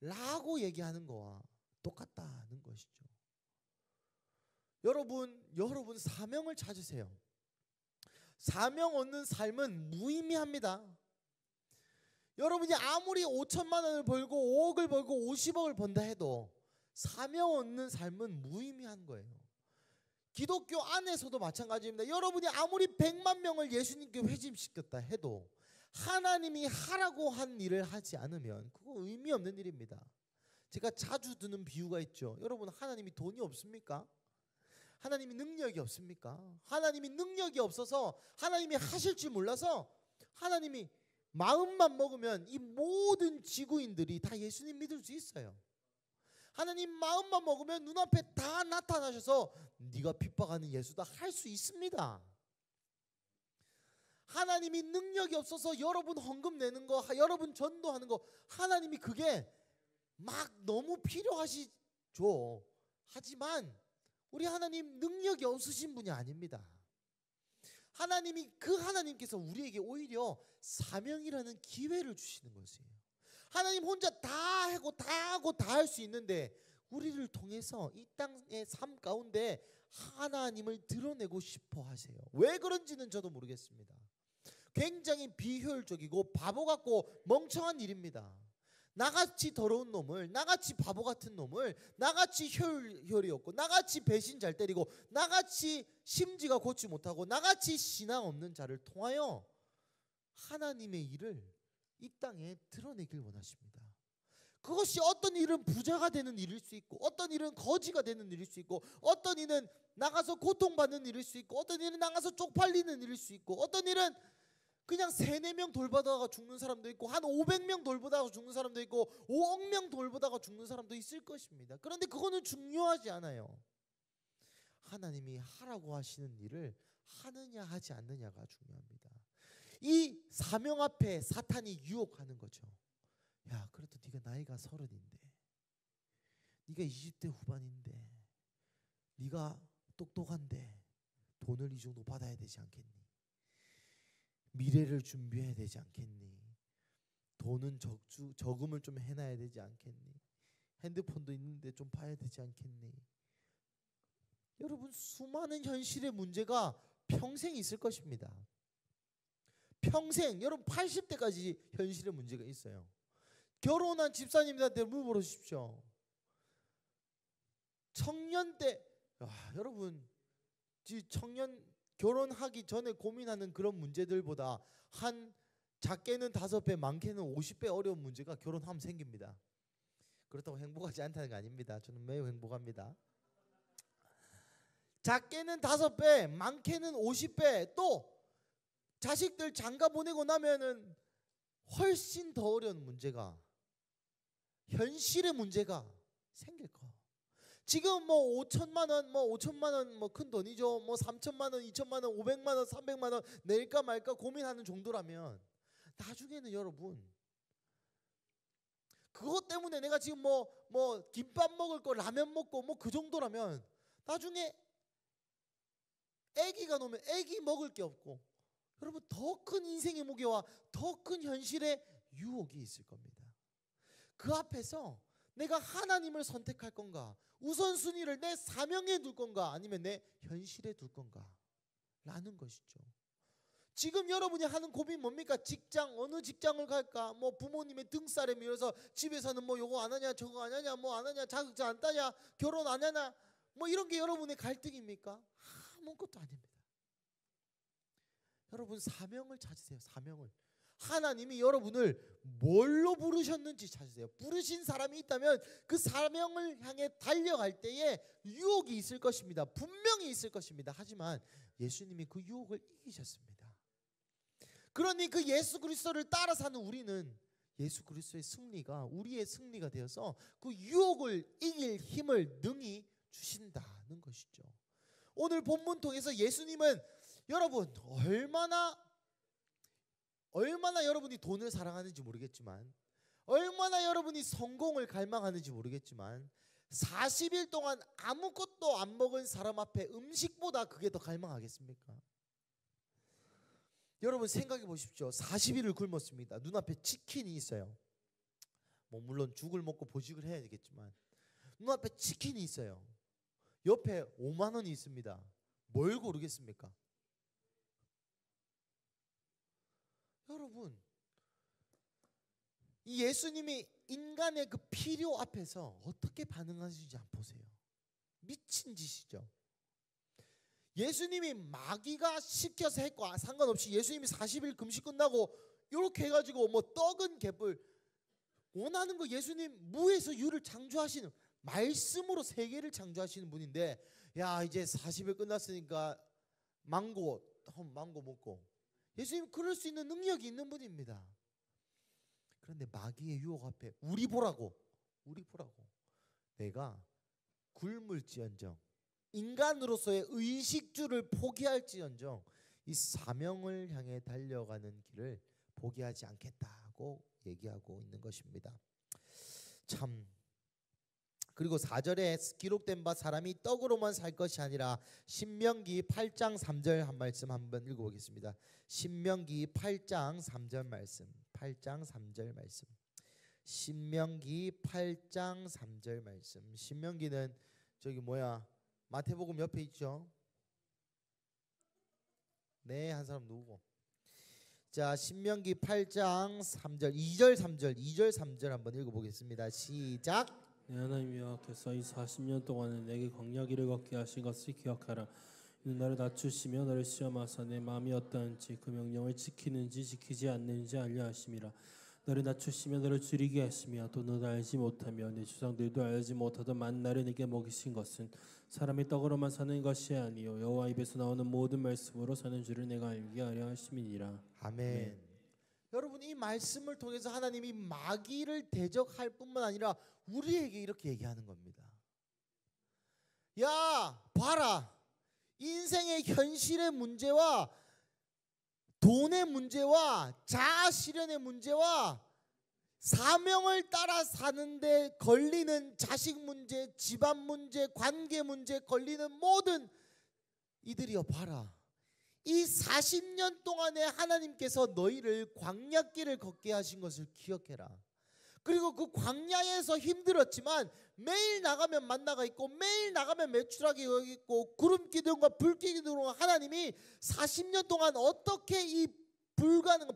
라고 얘기하는 거와 똑같다는 것이죠. 여러분 사명을 찾으세요. 사명 얻는 삶은 무의미합니다. 여러분이 아무리 5천만 원을 벌고 5억을 벌고 50억을 번다 해도 사명 얻는 삶은 무의미한 거예요. 기독교 안에서도 마찬가지입니다. 여러분이 아무리 100만 명을 예수님께 회심시켰다 해도 하나님이 하라고 한 일을 하지 않으면 그거 의미 없는 일입니다. 제가 자주 드는 비유가 있죠. 여러분 하나님이 돈이 없습니까? 하나님이 능력이 없습니까? 하나님이 능력이 없어서 하나님이 하실 줄 몰라서 하나님이 마음만 먹으면 이 모든 지구인들이 다 예수님 믿을 수 있어요. 하나님 마음만 먹으면 눈앞에 다 나타나셔서 네가 핍박하는 예수다 할 수 있습니다. 하나님이 능력이 없어서 여러분 헌금 내는 거, 여러분 전도하는 거 하나님이 그게 막 너무 필요하시죠. 하지만 우리 하나님 능력이 없으신 분이 아닙니다. 하나님께서 우리에게 오히려 사명이라는 기회를 주시는 것이에요. 하나님 혼자 다 하고 다 할 수 있는데 우리를 통해서 이 땅의 삶 가운데 하나님을 드러내고 싶어 하세요. 왜 그런지는 저도 모르겠습니다. 굉장히 비효율적이고 바보 같고 멍청한 일입니다. 나같이 더러운 놈을, 나같이 바보 같은 놈을, 나같이 효율이 없고, 나같이 배신 잘 때리고, 나같이 심지가 곧지 못하고, 나같이 신앙 없는 자를 통하여 하나님의 일을 이 땅에 드러내길 원하십니다. 그것이 어떤 일은 부자가 되는 일일 수 있고, 어떤 일은 거지가 되는 일일 수 있고, 어떤 일은 나가서 고통받는 일일 수 있고, 어떤 일은 나가서 쪽팔리는 일일 수 있고, 어떤 일은 그냥 3-4명 돌보다가 죽는 사람도 있고, 한 500명 돌보다가 죽는 사람도 있고, 5억 명 돌보다가 죽는 사람도 있을 것입니다. 그런데 그거는 중요하지 않아요. 하나님이 하라고 하시는 일을 하느냐 하지 않느냐가 중요합니다. 이 사명 앞에 사탄이 유혹하는 거죠. 야, 그래도 네가 나이가 30인데, 네가 20대 후반인데, 네가 똑똑한데 돈을 이 정도 받아야 되지 않겠니? 미래를 준비해야 되지 않겠니? 돈은 저금을 좀 해놔야 되지 않겠니? 핸드폰도 있는데 좀 봐야 되지 않겠니? 여러분 수많은 현실의 문제가 평생 있을 것입니다. 평생 여러분 80대까지 현실의 문제가 있어요. 결혼한 집사님들한테 물어보십시오. 청년 때 여러분 청년 결혼하기 전에 고민하는 그런 문제들보다 한 작게는 5배 많게는 50배 어려운 문제가 결혼하면 생깁니다. 그렇다고 행복하지 않다는 게 아닙니다. 저는 매우 행복합니다. 작게는 5배 많게는 50배 또 자식들 장가 보내고 나면은 훨씬 더 어려운 문제가 현실의 문제가 생길 거. 지금 뭐 5천만 원 뭐 큰 돈이죠. 뭐 3천만 원, 2천만 원, 500만 원, 300만 원 낼까 말까 고민하는 정도라면 나중에는 여러분 그것 때문에 내가 지금 뭐 김밥 먹을 거 라면 먹고 뭐 그 정도라면 나중에 아기가 놓으면 아기 먹을 게 없고 여러분 더 큰 인생의 무게와 더 큰 현실의 유혹이 있을 겁니다. 그 앞에서 내가 하나님을 선택할 건가, 우선순위를 내 사명에 둘 건가, 아니면 내 현실에 둘 건가 라는 것이죠. 지금 여러분이 하는 고민 뭡니까? 직장, 어느 직장을 갈까? 뭐 부모님의 등살에 밀어서 집에서는 뭐 요거 안 하냐, 저거 안 하냐, 뭐 안 하냐, 자격증 안 따냐, 결혼 안 하냐, 뭐 이런 게 여러분의 갈등입니까? 아무것도 아닙니다. 여러분 사명을 찾으세요. 사명을. 하나님이 여러분을 뭘로 부르셨는지 찾으세요. 부르신 사람이 있다면 그 사명을 향해 달려갈 때에 유혹이 있을 것입니다. 분명히 있을 것입니다. 하지만 예수님이 그 유혹을 이기셨습니다. 그러니 그 예수 그리스도를 따라 사는 우리는 예수 그리스도의 승리가 우리의 승리가 되어서 그 유혹을 이길 힘을 능히 주신다는 것이죠. 오늘 본문 통해서 예수님은 여러분 얼마나 여러분이 돈을 사랑하는지 모르겠지만 얼마나 여러분이 성공을 갈망하는지 모르겠지만 40일 동안 아무것도 안 먹은 사람 앞에 음식보다 그게 더 갈망하겠습니까? 여러분 생각해 보십시오. 40일을 굶었습니다. 눈앞에 치킨이 있어요. 뭐 물론 죽을 먹고 보식을 해야 되겠지만 눈앞에 치킨이 있어요. 옆에 5만 원이 있습니다. 뭘 고르겠습니까? 여러분 이 예수님이 인간의 그 필요 앞에서 어떻게 반응하시는지 한번 보세요. 미친 짓이죠. 예수님이 마귀가 시켜서 했고 상관없이 예수님이 40일 금식 끝나고 이렇게 해가지고 뭐 떡은 개뿔 원하는 거 예수님 무에서 유를 창조하시는 말씀으로 세계를 창조하시는 분인데 야 이제 40일 끝났으니까 망고 먹고 예수님 그럴 수 있는 능력이 있는 분입니다. 그런데 마귀의 유혹 앞에 우리 보라고 내가 굶을지언정 인간으로서의 의식주를 포기할지언정 이 사명을 향해 달려가는 길을 포기하지 않겠다고 얘기하고 있는 것입니다. 참 그리고 4절에 기록된 바 사람이 떡으로만 살 것이 아니라 신명기 8장 3절 한 말씀 한번 읽어보겠습니다. 신명기 8장 3절 말씀 8장 3절 말씀 신명기 8장 3절 말씀 신명기는 저기 마태복음 옆에 있죠. 네, 한 사람 누구고? 자, 신명기 8장 3절 2절 3절 한번 읽어보겠습니다. 시작.
내 하나님 여호와께서 이 40년 동안에 내게 광야길을 걷게 하신 것을 기억하라. 이는 너를 낮추시며 너를 시험하사 내 마음이 어떠한지 그 명령을 지키는지 지키지 않는지 알려 하심이라. 너를 낮추시며 너를 줄이게 하시며 또 너도 알지 못하며 내 조상들도 알지 못하던 만나를 내게 먹이신 것은 사람이 떡으로만 사는 것이 아니요 여호와 입에서 나오는 모든 말씀으로 사는 줄을 내가 알게 하려 하심이니라.
아멘. 여러분 이 말씀을 통해서 하나님이 마귀를 대적할 뿐만 아니라 우리에게 이렇게 얘기하는 겁니다. 야 봐라 인생의 현실의 문제와 돈의 문제와 자아 실현의 문제와 사명을 따라 사는데 걸리는 자식 문제, 집안 문제, 관계 문제 걸리는 모든 이들이여 봐라. 이 40년 동안에 하나님께서 너희를 광야길을 걷게 하신 것을 기억해라. 그리고 그 광야에서 힘들었지만 매일 나가면 만나가 있고 매일 나가면 메추라기 여기 있고 구름 기둥과 불 기둥으로 하나님이 40년 동안 어떻게 이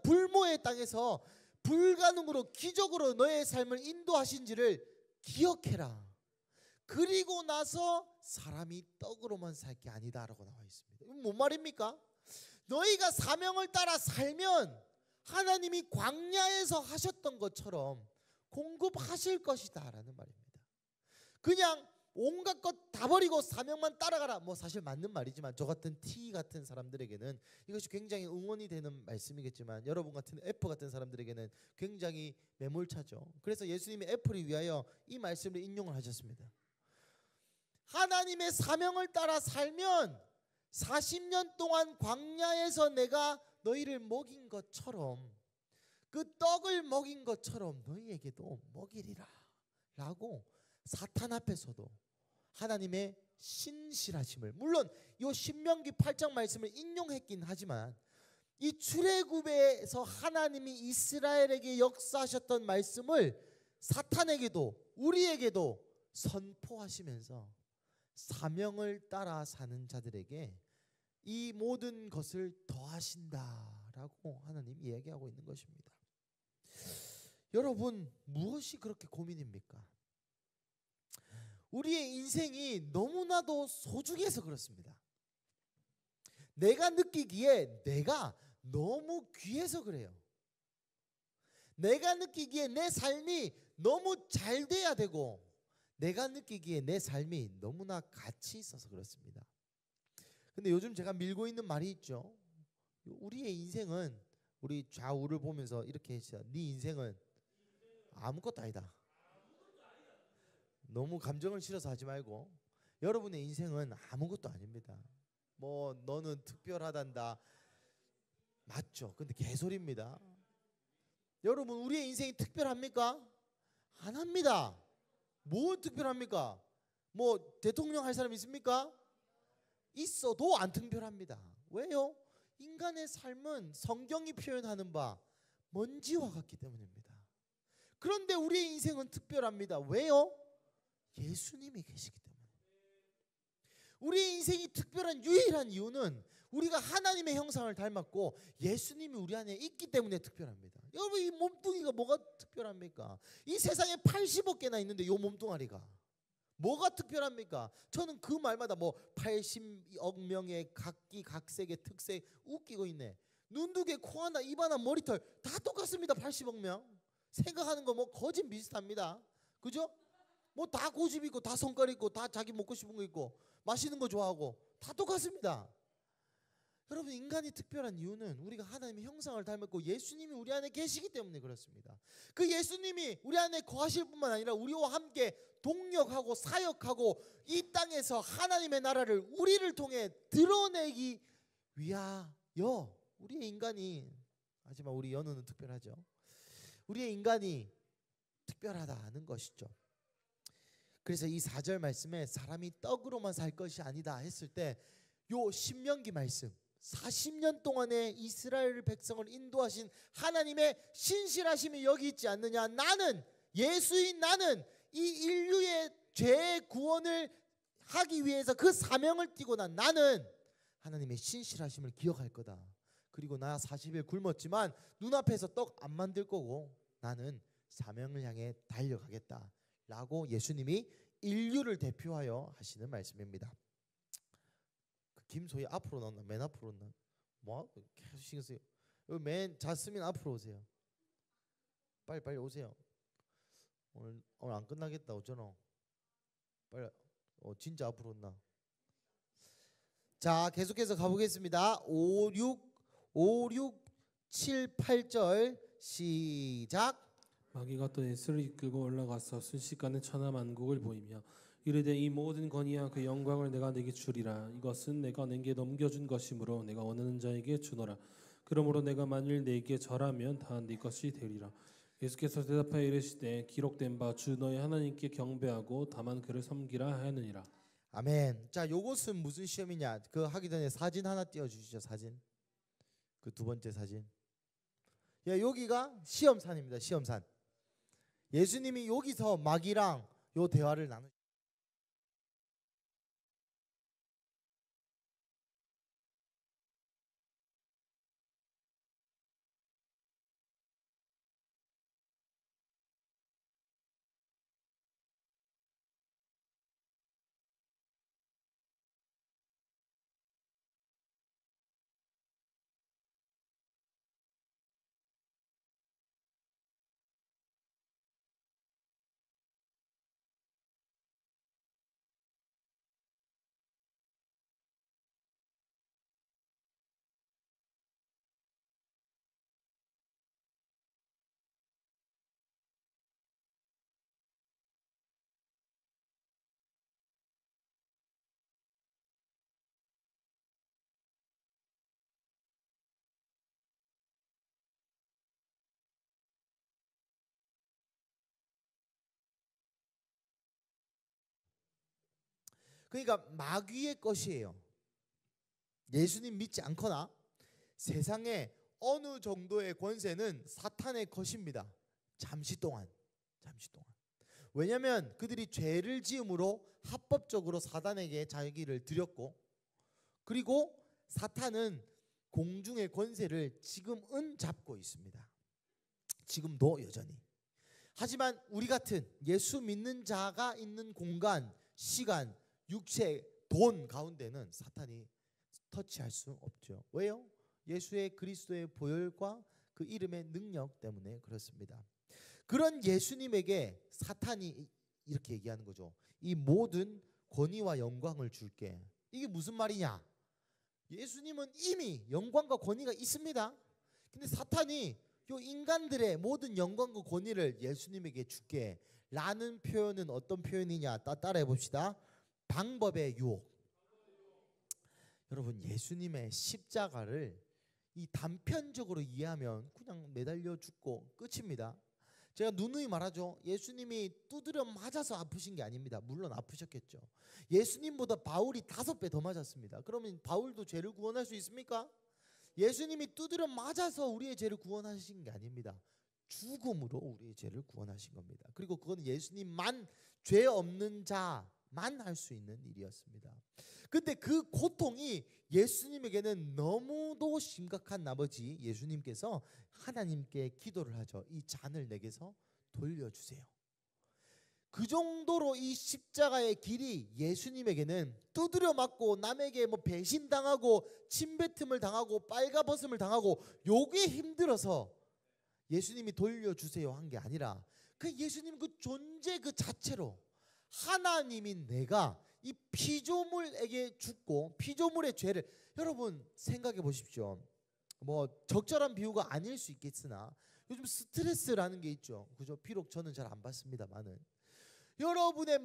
불모의 땅에서 불가능으로 기적으로 너의 삶을 인도하신지를 기억해라. 그리고 나서 사람이 떡으로만 살 게 아니다라고 나와 있습니다. 이건 뭔 말입니까? 너희가 사명을 따라 살면 하나님이 광야에서 하셨던 것처럼 공급하실 것이다 라는 말입니다. 그냥 온갖 것 다 버리고 사명만 따라가라, 뭐 사실 맞는 말이지만 저 같은 T 같은 사람들에게는 이것이 굉장히 응원이 되는 말씀이겠지만 여러분 같은 F 같은 사람들에게는 굉장히 매몰차죠. 그래서 예수님이 F를 위하여 이 말씀을 인용을 하셨습니다. 하나님의 사명을 따라 살면 40년 동안 광야에서 내가 너희를 먹인 것처럼, 그 떡을 먹인 것처럼 너희에게도 먹이리라 라고 사탄 앞에서도 하나님의 신실하심을, 물론 이 신명기 8장 말씀을 인용했긴 하지만 이 출애굽에서 하나님이 이스라엘에게 역사하셨던 말씀을 사탄에게도 우리에게도 선포하시면서 사명을 따라 사는 자들에게 이 모든 것을 더하신다라고 하나님 이야기하고 있는 것입니다. 여러분, 무엇이 그렇게 고민입니까? 우리의 인생이 너무나도 소중해서 그렇습니다. 내가 느끼기에 내가 너무 귀해서 그래요. 내가 느끼기에 내 삶이 너무 잘 돼야 되고 내가 느끼기에 내 삶이 너무나 가치 있어서 그렇습니다. 근데 요즘 제가 밀고 있는 말이 있죠. 우리의 인생은, 우리 좌우를 보면서 이렇게 했어요. 네 인생은 아무것도 아니다. 너무 감정을 실어서 하지 말고 여러분의 인생은 아무것도 아닙니다. 뭐 너는 특별하단다. 맞죠. 근데 개소리입니다. 여러분, 우리의 인생이 특별합니까? 안 합니다. 뭘 특별합니까? 뭐 대통령 할 사람 있습니까? 있어도 안 특별합니다. 왜요? 인간의 삶은 성경이 표현하는 바 먼지와 같기 때문입니다. 그런데 우리의 인생은 특별합니다. 왜요? 예수님이 계시기 때문에. 우리의 인생이 특별한 유일한 이유는 우리가 하나님의 형상을 닮았고 예수님이 우리 안에 있기 때문에 특별합니다. 여러분, 이 몸뚱이가 뭐가 특별합니까? 이 세상에 80억 개나 있는데 이 몸뚱아리가 뭐가 특별합니까? 저는 그 말마다 뭐 80억 명의 각기 각색의 특색 웃기고 있네. 눈 두 개, 코 하나, 입 하나, 머리털 다 똑같습니다. 80억 명. 생각하는 거 뭐 거진 비슷합니다. 그죠? 뭐 다 고집 있고 다 성깔 있고 다 자기 먹고 싶은 거 있고 맛있는 거 좋아하고 다 똑같습니다. 여러분, 인간이 특별한 이유는 우리가 하나님의 형상을 닮았고 예수님이 우리 안에 계시기 때문에 그렇습니다. 그 예수님이 우리 안에 거하실 뿐만 아니라 우리와 함께 동역하고 사역하고 이 땅에서 하나님의 나라를 우리를 통해 드러내기 위하여 우리의 인간이, 하지만 우리 연우는 특별하죠. 우리의 인간이 특별하다는 것이죠. 그래서 이 4절 말씀에 사람이 떡으로만 살 것이 아니다 했을 때 요 신명기 말씀, 40년 동안의 이스라엘 백성을 인도하신 하나님의 신실하심이 여기 있지 않느냐. 나는, 예수인 나는 이 인류의 죄 구원을 하기 위해서 그 사명을 띠고 나는 하나님의 신실하심을 기억할 거다. 그리고 나 40일 굶었지만 눈앞에서 떡 안 만들 거고 나는 사명을 향해 달려가겠다 라고 예수님이 인류를 대표하여 하시는 말씀입니다. 김소희 앞으로 나온다. 맨 앞으로 나온다. 뭐 계속 신경 쓰요. 여기 맨 자스민 앞으로 오세요. 빨리 오세요. 오늘 안 끝나겠다. 어쩌노? 빨리. 진짜 앞으로 온나. 자, 계속해서 가보겠습니다. 5, 6, 7, 8절 시작.
마귀가 또 예수를 이끌고 올라가서 순식간에 천하만국을 보이며 이르되 이 모든 권위와 그 영광을 내가 네게 주리라. 이것은 내가 네게 넘겨준 것이므로 내가 원하는 자에게 주노라. 그러므로 내가 만일 네게 절하면 다 네 것이 되리라. 예수께서 대답하여 이르시되 기록된 바 주 너희 하나님께 경배하고 다만 그를 섬기라 하느니라.
아멘. 자, 요것은 무슨 시험이냐? 그 하기 전에 사진 하나 띄워주시죠. 사진. 그 두 번째 사진. 예, 여기가 시험산입니다. 시험산. 예수님이 여기서 마귀랑 요 대화를 나누. 그러니까 마귀의 것이에요. 예수님 믿지 않거나 세상의 어느 정도의 권세는 사탄의 것입니다. 잠시 동안. 왜냐하면 그들이 죄를 지음으로 합법적으로 사단에게 자기를 드렸고, 그리고 사탄은 공중의 권세를 지금은 잡고 있습니다. 지금도 여전히. 하지만 우리 같은 예수 믿는 자가 있는 공간, 시간, 육체, 돈 가운데는 사탄이 터치할 수 없죠. 왜요? 예수의 그리스도의 보혈과 그 이름의 능력 때문에 그렇습니다. 그런 예수님에게 사탄이 이렇게 얘기하는 거죠. 이 모든 권위와 영광을 줄게. 이게 무슨 말이냐? 예수님은 이미 영광과 권위가 있습니다. 근데 사탄이 요 인간들의 모든 영광과 권위를 예수님에게 줄게 라는 표현은 어떤 표현이냐? 따라해 봅시다. 방법의 유혹. 여러분, 예수님의 십자가를 이 단편적으로 이해하면 그냥 매달려 죽고 끝입니다. 제가 누누이 말하죠. 예수님이 두드려 맞아서 아프신 게 아닙니다. 물론 아프셨겠죠. 예수님보다 바울이 5배 더 맞았습니다. 그러면 바울도 죄를 구원할 수 있습니까? 예수님이 두드려 맞아서 우리의 죄를 구원하신 게 아닙니다. 죽음으로 우리의 죄를 구원하신 겁니다. 그리고 그건 예수님만, 죄 없는 자만 할 수 있는 일이었습니다. 근데 그 고통이 예수님에게는 너무도 심각한 나머지 예수님께서 하나님께 기도를 하죠. 이 잔을 내게서 돌려주세요. 그 정도로 이 십자가의 길이 예수님에게는 두드려 맞고 남에게 뭐 배신당하고 침뱉음을 당하고 빨가벗음을 당하고 요게 힘들어서 예수님이 돌려주세요 한 게 아니라 그 예수님 그 존재 그 자체로 하나님인 내가 이 피조물에게 죽고 피조물의 죄를, 여러분 생각해 보십시오. 뭐 적절한 비유가 아닐 수 있겠으나 요즘 스트레스라는 게 있죠. 그죠? 비록 저는 잘 안 받습니다만은 여러분의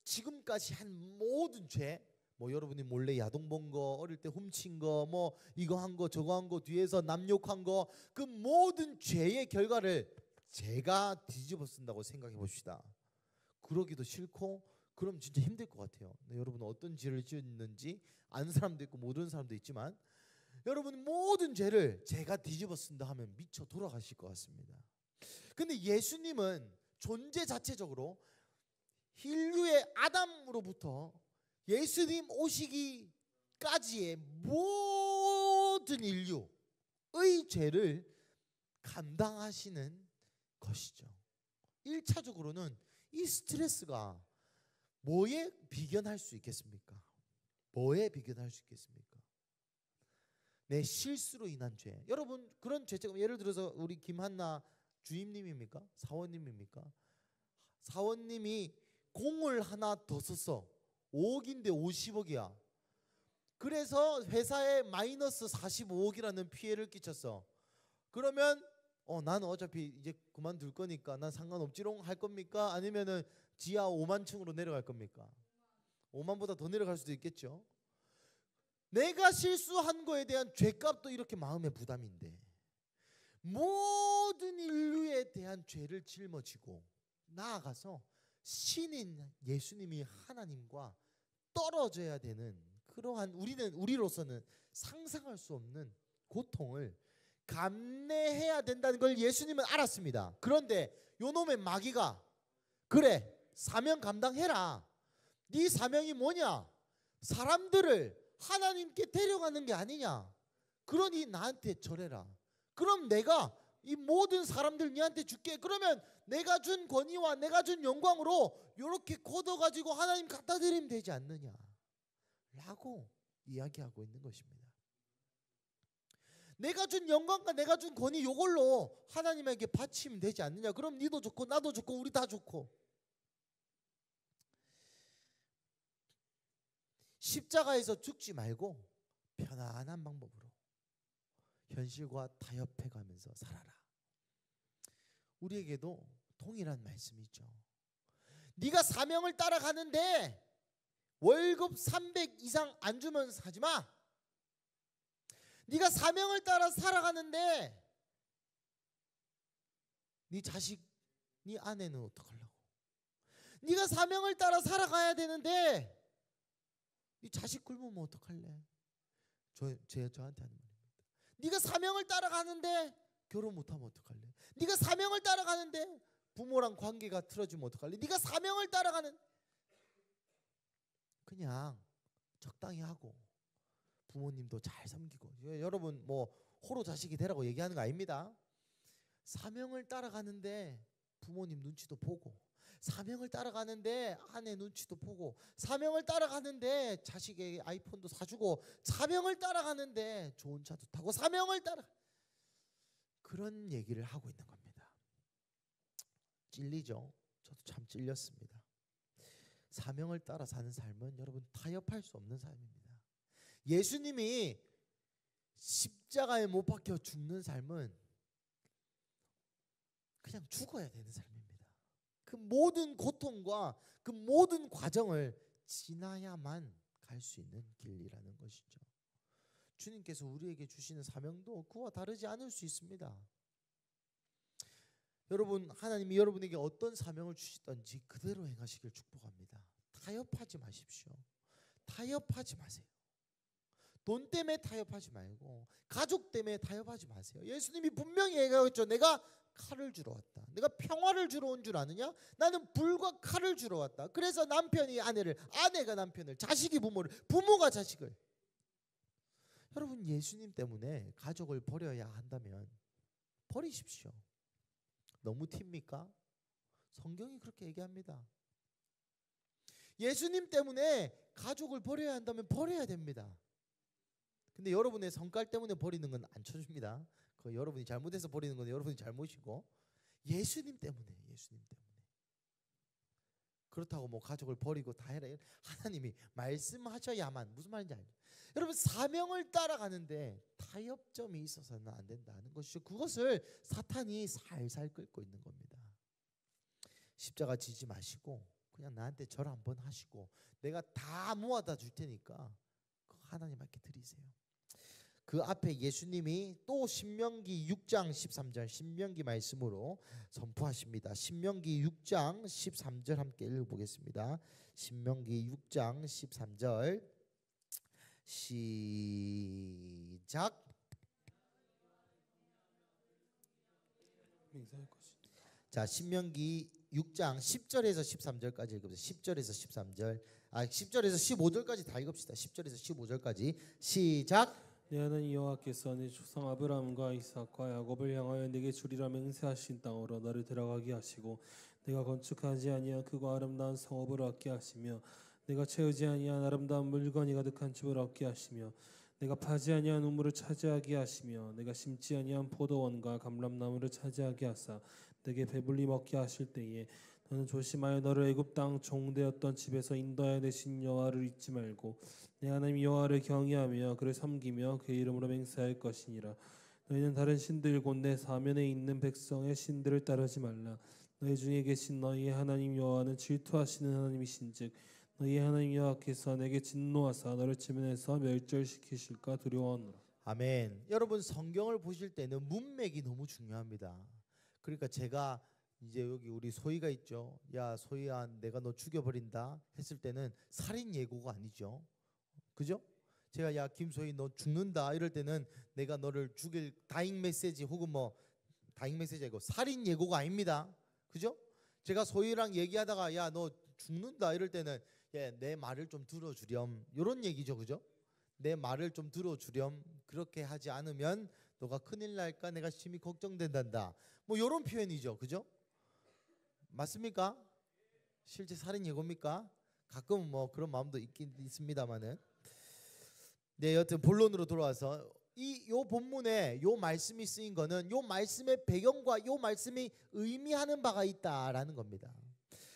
지금까지 한 모든 죄, 뭐 여러분이 몰래 야동 본 거, 어릴 때 훔친 거, 뭐 이거 한 거 저거 한 거, 뒤에서 남 욕한 거, 그 모든 죄의 결과를 제가 뒤집어 쓴다고 생각해 봅시다. 그러기도 싫고 그럼 진짜 힘들 것 같아요. 네, 여러분은 어떤 죄를 지었는지 아는 사람도 있고 모르는 사람도 있지만 여러분 모든 죄를 제가 뒤집어 쓴다 하면 미쳐 돌아가실 것 같습니다. 근데 예수님은 존재 자체적으로 인류의 아담으로부터 예수님 오시기까지의 모든 인류의 죄를 감당하시는 것이죠. 1차적으로는 이 스트레스가 뭐에 비견할 수 있겠습니까? 내 실수로 인한 죄. 여러분 그런 죄책감, 예를 들어서 우리 김한나 주임님입니까? 사원님입니까? 사원님이 공을 하나 더 썼어. 5억인데 50억이야. 그래서 회사에 마이너스 45억이라는 피해를 끼쳤어. 그러면 나는 어차피 이제 그만둘 거니까 난 상관없지롱 할 겁니까? 아니면은 지하 5만 층으로 내려갈 겁니까? 5만보다 더 내려갈 수도 있겠죠. 내가 실수한 거에 대한 죄값도 이렇게 마음의 부담인데 모든 인류에 대한 죄를 짊어지고 나아가서 신인 예수님이 하나님과 떨어져야 되는 그러한 우리로서는 상상할 수 없는 고통을 감내해야 된다는 걸 예수님은 알았습니다. 그런데 요놈의 마귀가 그래 사명 감당해라. 네 사명이 뭐냐? 사람들을 하나님께 데려가는 게 아니냐? 그러니 나한테 절해라. 그럼 내가 이 모든 사람들 니한테 줄게. 그러면 내가 준 권위와 내가 준 영광으로 이렇게 걷어가지고 하나님 갖다 드리면 되지 않느냐 라고 이야기하고 있는 것입니다. 내가 준 영광과 내가 준 권위 이걸로 하나님에게 바치면 되지 않느냐. 그럼 니도 좋고 나도 좋고 우리 다 좋고. 십자가에서 죽지 말고 편안한 방법으로 현실과 타협해가면서 살아라. 우리에게도 동일한 말씀이 있죠. 네가 사명을 따라가는데 월급 300 이상 안 주면 사지 마. 네가 사명을 따라 살아가는데 네 자식, 네 아내는 어떡하려고? 네가 사명을 따라 살아가야 되는데 네 자식 굶으면 어떡할래? 저한테 하는 말입니다. 네가 사명을 따라가는데 결혼 못하면 어떡할래? 네가 사명을 따라가는데 부모랑 관계가 틀어지면 어떡할래? 네가 사명을 따라가는 그냥 적당히 하고 부모님도 잘 섬기고. 여러분 뭐 호로 자식이 되라고 얘기하는 거 아닙니다. 사명을 따라가는데 부모님 눈치도 보고, 사명을 따라가는데 아내 눈치도 보고, 사명을 따라가는데 자식에게 아이폰도 사주고, 사명을 따라가는데 좋은 차도 타고, 사명을 따라 그런 얘기를 하고 있는 겁니다. 찔리죠? 저도 참 찔렸습니다. 사명을 따라 사는 삶은 여러분 타협할 수 없는 삶입니다. 예수님이 십자가에 못 박혀 죽는 삶은 그냥 죽어야 되는 삶입니다. 그 모든 고통과 그 모든 과정을 지나야만 갈 수 있는 길이라는 것이죠. 주님께서 우리에게 주시는 사명도 그와 다르지 않을 수 있습니다. 여러분, 하나님이 여러분에게 어떤 사명을 주시든지 그대로 행하시길 축복합니다. 타협하지 마십시오. 타협하지 마세요. 돈 때문에 타협하지 말고 가족 때문에 타협하지 마세요. 예수님이 분명히 얘기하겠죠. 내가 칼을 주러 왔다. 내가 평화를 주러 온 줄 아느냐? 나는 불과 칼을 주러 왔다. 그래서 남편이 아내를, 아내가 남편을, 자식이 부모를, 부모가 자식을. 여러분, 예수님 때문에 가족을 버려야 한다면 버리십시오. 너무 튑니까? 성경이 그렇게 얘기합니다. 예수님 때문에 가족을 버려야 한다면 버려야 됩니다. 근데 여러분의 성깔 때문에 버리는 건 안 쳐줍니다. 그 여러분이 잘못해서 버리는 건 여러분이 잘못이고, 예수님 때문에, 예수님 때문에. 그렇다고 뭐 가족을 버리고 다 해라, 하나님이 말씀하셔야만. 무슨 말인지 알죠? 여러분, 사명을 따라가는데 타협점이 있어서는 안 된다는 것이죠. 그것을 사탄이 살살 끓고 있는 겁니다. 십자가 지지 마시고 그냥 나한테 절 한번 하시고 내가 다 모아다 줄 테니까 하나님께 드리세요. 그 앞에 예수님이 또 신명기 6장 13절 신명기 말씀으로 선포하십니다. 신명기 6장 13절 함께 읽어보겠습니다. 신명기 6장 13절 시작. 자, 신명기 6장 10절에서 13절까지 읽읍시다. 10절에서 13절, 10절에서 15절까지 다 읽읍시다. 10절에서 15절까지 시작.
내 하나님 여호와께서 네 조상 아브라함과 이삭과 야곱을 향하여 네게 주리라 맹세하신 땅으로 너를 들어가게 하시고, 내가 건축하지 아니한 크고 아름다운 성읍을 얻게 하시며, 내가 채우지 아니한 아름다운 물건이 가득한 집을 얻게 하시며, 내가 파지 아니한 우물을 차지하게 하시며, 내가 심지 아니한 포도원과 감람나무를 차지하게 하사 내게 배불리 먹게 하실 때에 너는 조심하여 너를 애굽 땅 종되었던 집에서 인도하여 내신 여호와를 잊지 말고 내 하나님 여호와를 경외하며 그를 섬기며 그의 이름으로 맹세할 것이니라. 너희는 다른 신들 곧 내 사면에 있는 백성의 신들을 따르지 말라. 너희 중에 계신 너희의 하나님 여호와는 질투하시는 하나님이신즉 너희 하나님 여호와께서 내게 진노하사 너를 지면에서 멸절시키실까 두려워하노라.
아멘. 여러분, 성경을 보실 때는 문맥이 너무 중요합니다. 그러니까 제가 이제 여기 우리 소희가 있죠. 야 소희야, 내가 너 죽여버린다 했을 때는 살인 예고가 아니죠. 그죠? 제가 야 김소희 너 죽는다 이럴 때는 내가 너를 죽일 다잉 메시지 혹은 뭐 다잉 메시지 아니고 살인 예고가 아닙니다. 그죠? 제가 소희랑 얘기하다가 야 너 죽는다 이럴 때는 예, 내 말을 좀 들어주렴 이런 얘기죠. 그죠? 내 말을 좀 들어주렴. 그렇게 하지 않으면 너가 큰일 날까 내가 심히 걱정된단다. 뭐 이런 표현이죠. 그죠? 맞습니까? 실제 살인 예고입니까? 가끔 뭐 그런 마음도 있긴 있습니다만은. 네, 여튼 본론으로 돌아와서 요 본문에 요 말씀이 쓰인 거는 요 말씀의 배경과 요 말씀이 의미하는 바가 있다라는 겁니다.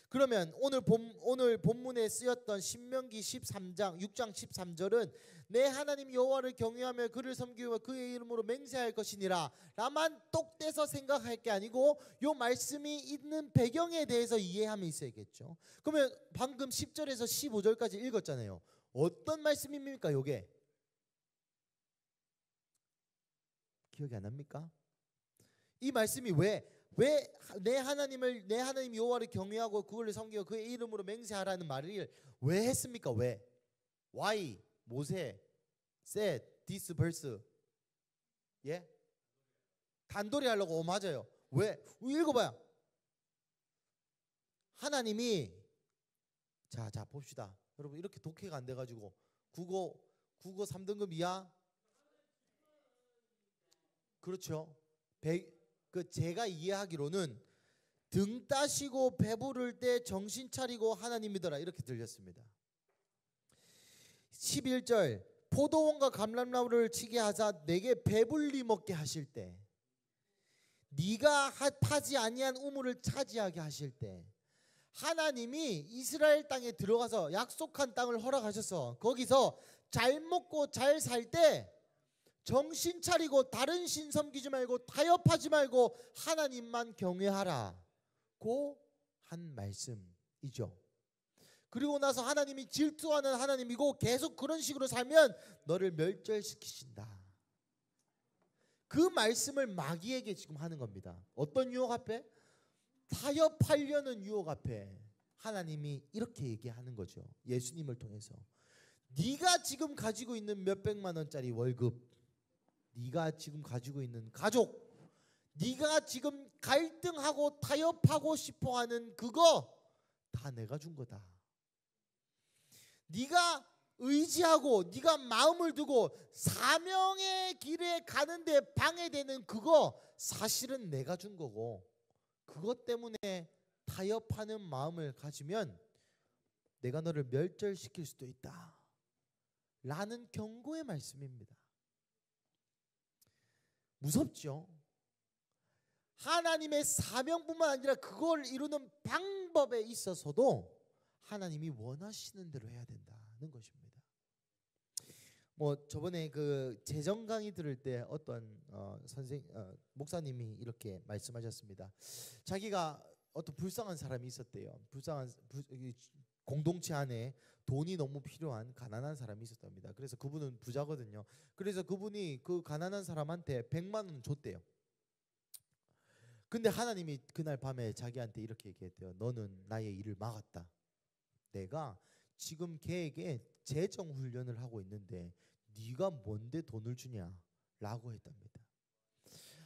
그러면 오늘 본문에 쓰였던 신명기 13장 6장 13절은 내 하나님 여호와를 경외하며 그를 섬기고 그의 이름으로 맹세할 것이니라 라만 똑 떼서 생각할 게 아니고 요 말씀이 있는 배경에 대해서 이해함이 있어야겠죠. 그러면 방금 10절에서 15절까지 읽었잖아요. 어떤 말씀입니까? 요게 기억이 안 납니까? 이 말씀이 왜 내 하나님 여호와를 경외하고 그를 섬기고 그의 이름으로 맹세하라는 말을 왜 했습니까? 왜? Why? 모세 said this verse. 예? 단돌이 하려고. 맞아요. 왜? 읽어봐요. 하나님이 자 봅시다. 여러분 이렇게 독해가 안 돼가지고 국어 3등급 이하. 그렇죠. 제가 이해하기로는 등 따시고 배부를 때 정신 차리고 하나님 믿어라 이렇게 들렸습니다. 11절 포도원과 감람나무를 치게 하사 내게 배불리 먹게 하실 때 네가 파지 아니한 우물을 차지하게 하실 때 하나님이 이스라엘 땅에 들어가서 약속한 땅을 허락하셔서 거기서 잘 먹고 잘 살 때 정신 차리고 다른 신 섬기지 말고 타협하지 말고 하나님만 경외하라고 한 말씀이죠. 그리고 나서 하나님이 질투하는 하나님이고 계속 그런 식으로 살면 너를 멸절시키신다. 그 말씀을 마귀에게 지금 하는 겁니다. 어떤 유혹 앞에? 타협하려는 유혹 앞에 하나님이 이렇게 얘기하는 거죠. 예수님을 통해서 네가 지금 가지고 있는 몇백만 원짜리 월급, 네가 지금 가지고 있는 가족, 네가 지금 갈등하고 타협하고 싶어하는 그거 다 내가 준 거다. 네가 의지하고 네가 마음을 두고 사명의 길에 가는데 방해되는 그거 사실은 내가 준 거고 그것 때문에 타협하는 마음을 가지면 내가 너를 멸절시킬 수도 있다 라는 경고의 말씀입니다. 무섭죠? 하나님의 사명뿐만 아니라 그걸 이루는 방법에 있어서도 하나님이 원하시는 대로 해야 된다는 것입니다. 뭐 저번에 그 재정 강의 들을 때 어떤 목사님이 이렇게 말씀하셨습니다. 자기가 어떤 불쌍한 사람이 있었대요. 공동체 안에 돈이 너무 필요한 가난한 사람이 있었답니다. 그래서 그분은 부자거든요. 그래서 그분이 그 가난한 사람한테 100만 원 줬대요. 근데 하나님이 그날 밤에 자기한테 이렇게 얘기했대요. 너는 나의 일을 막았다. 내가 지금 걔에게 재정 훈련을 하고 있는데 네가 뭔데 돈을 주냐? 라고 했답니다.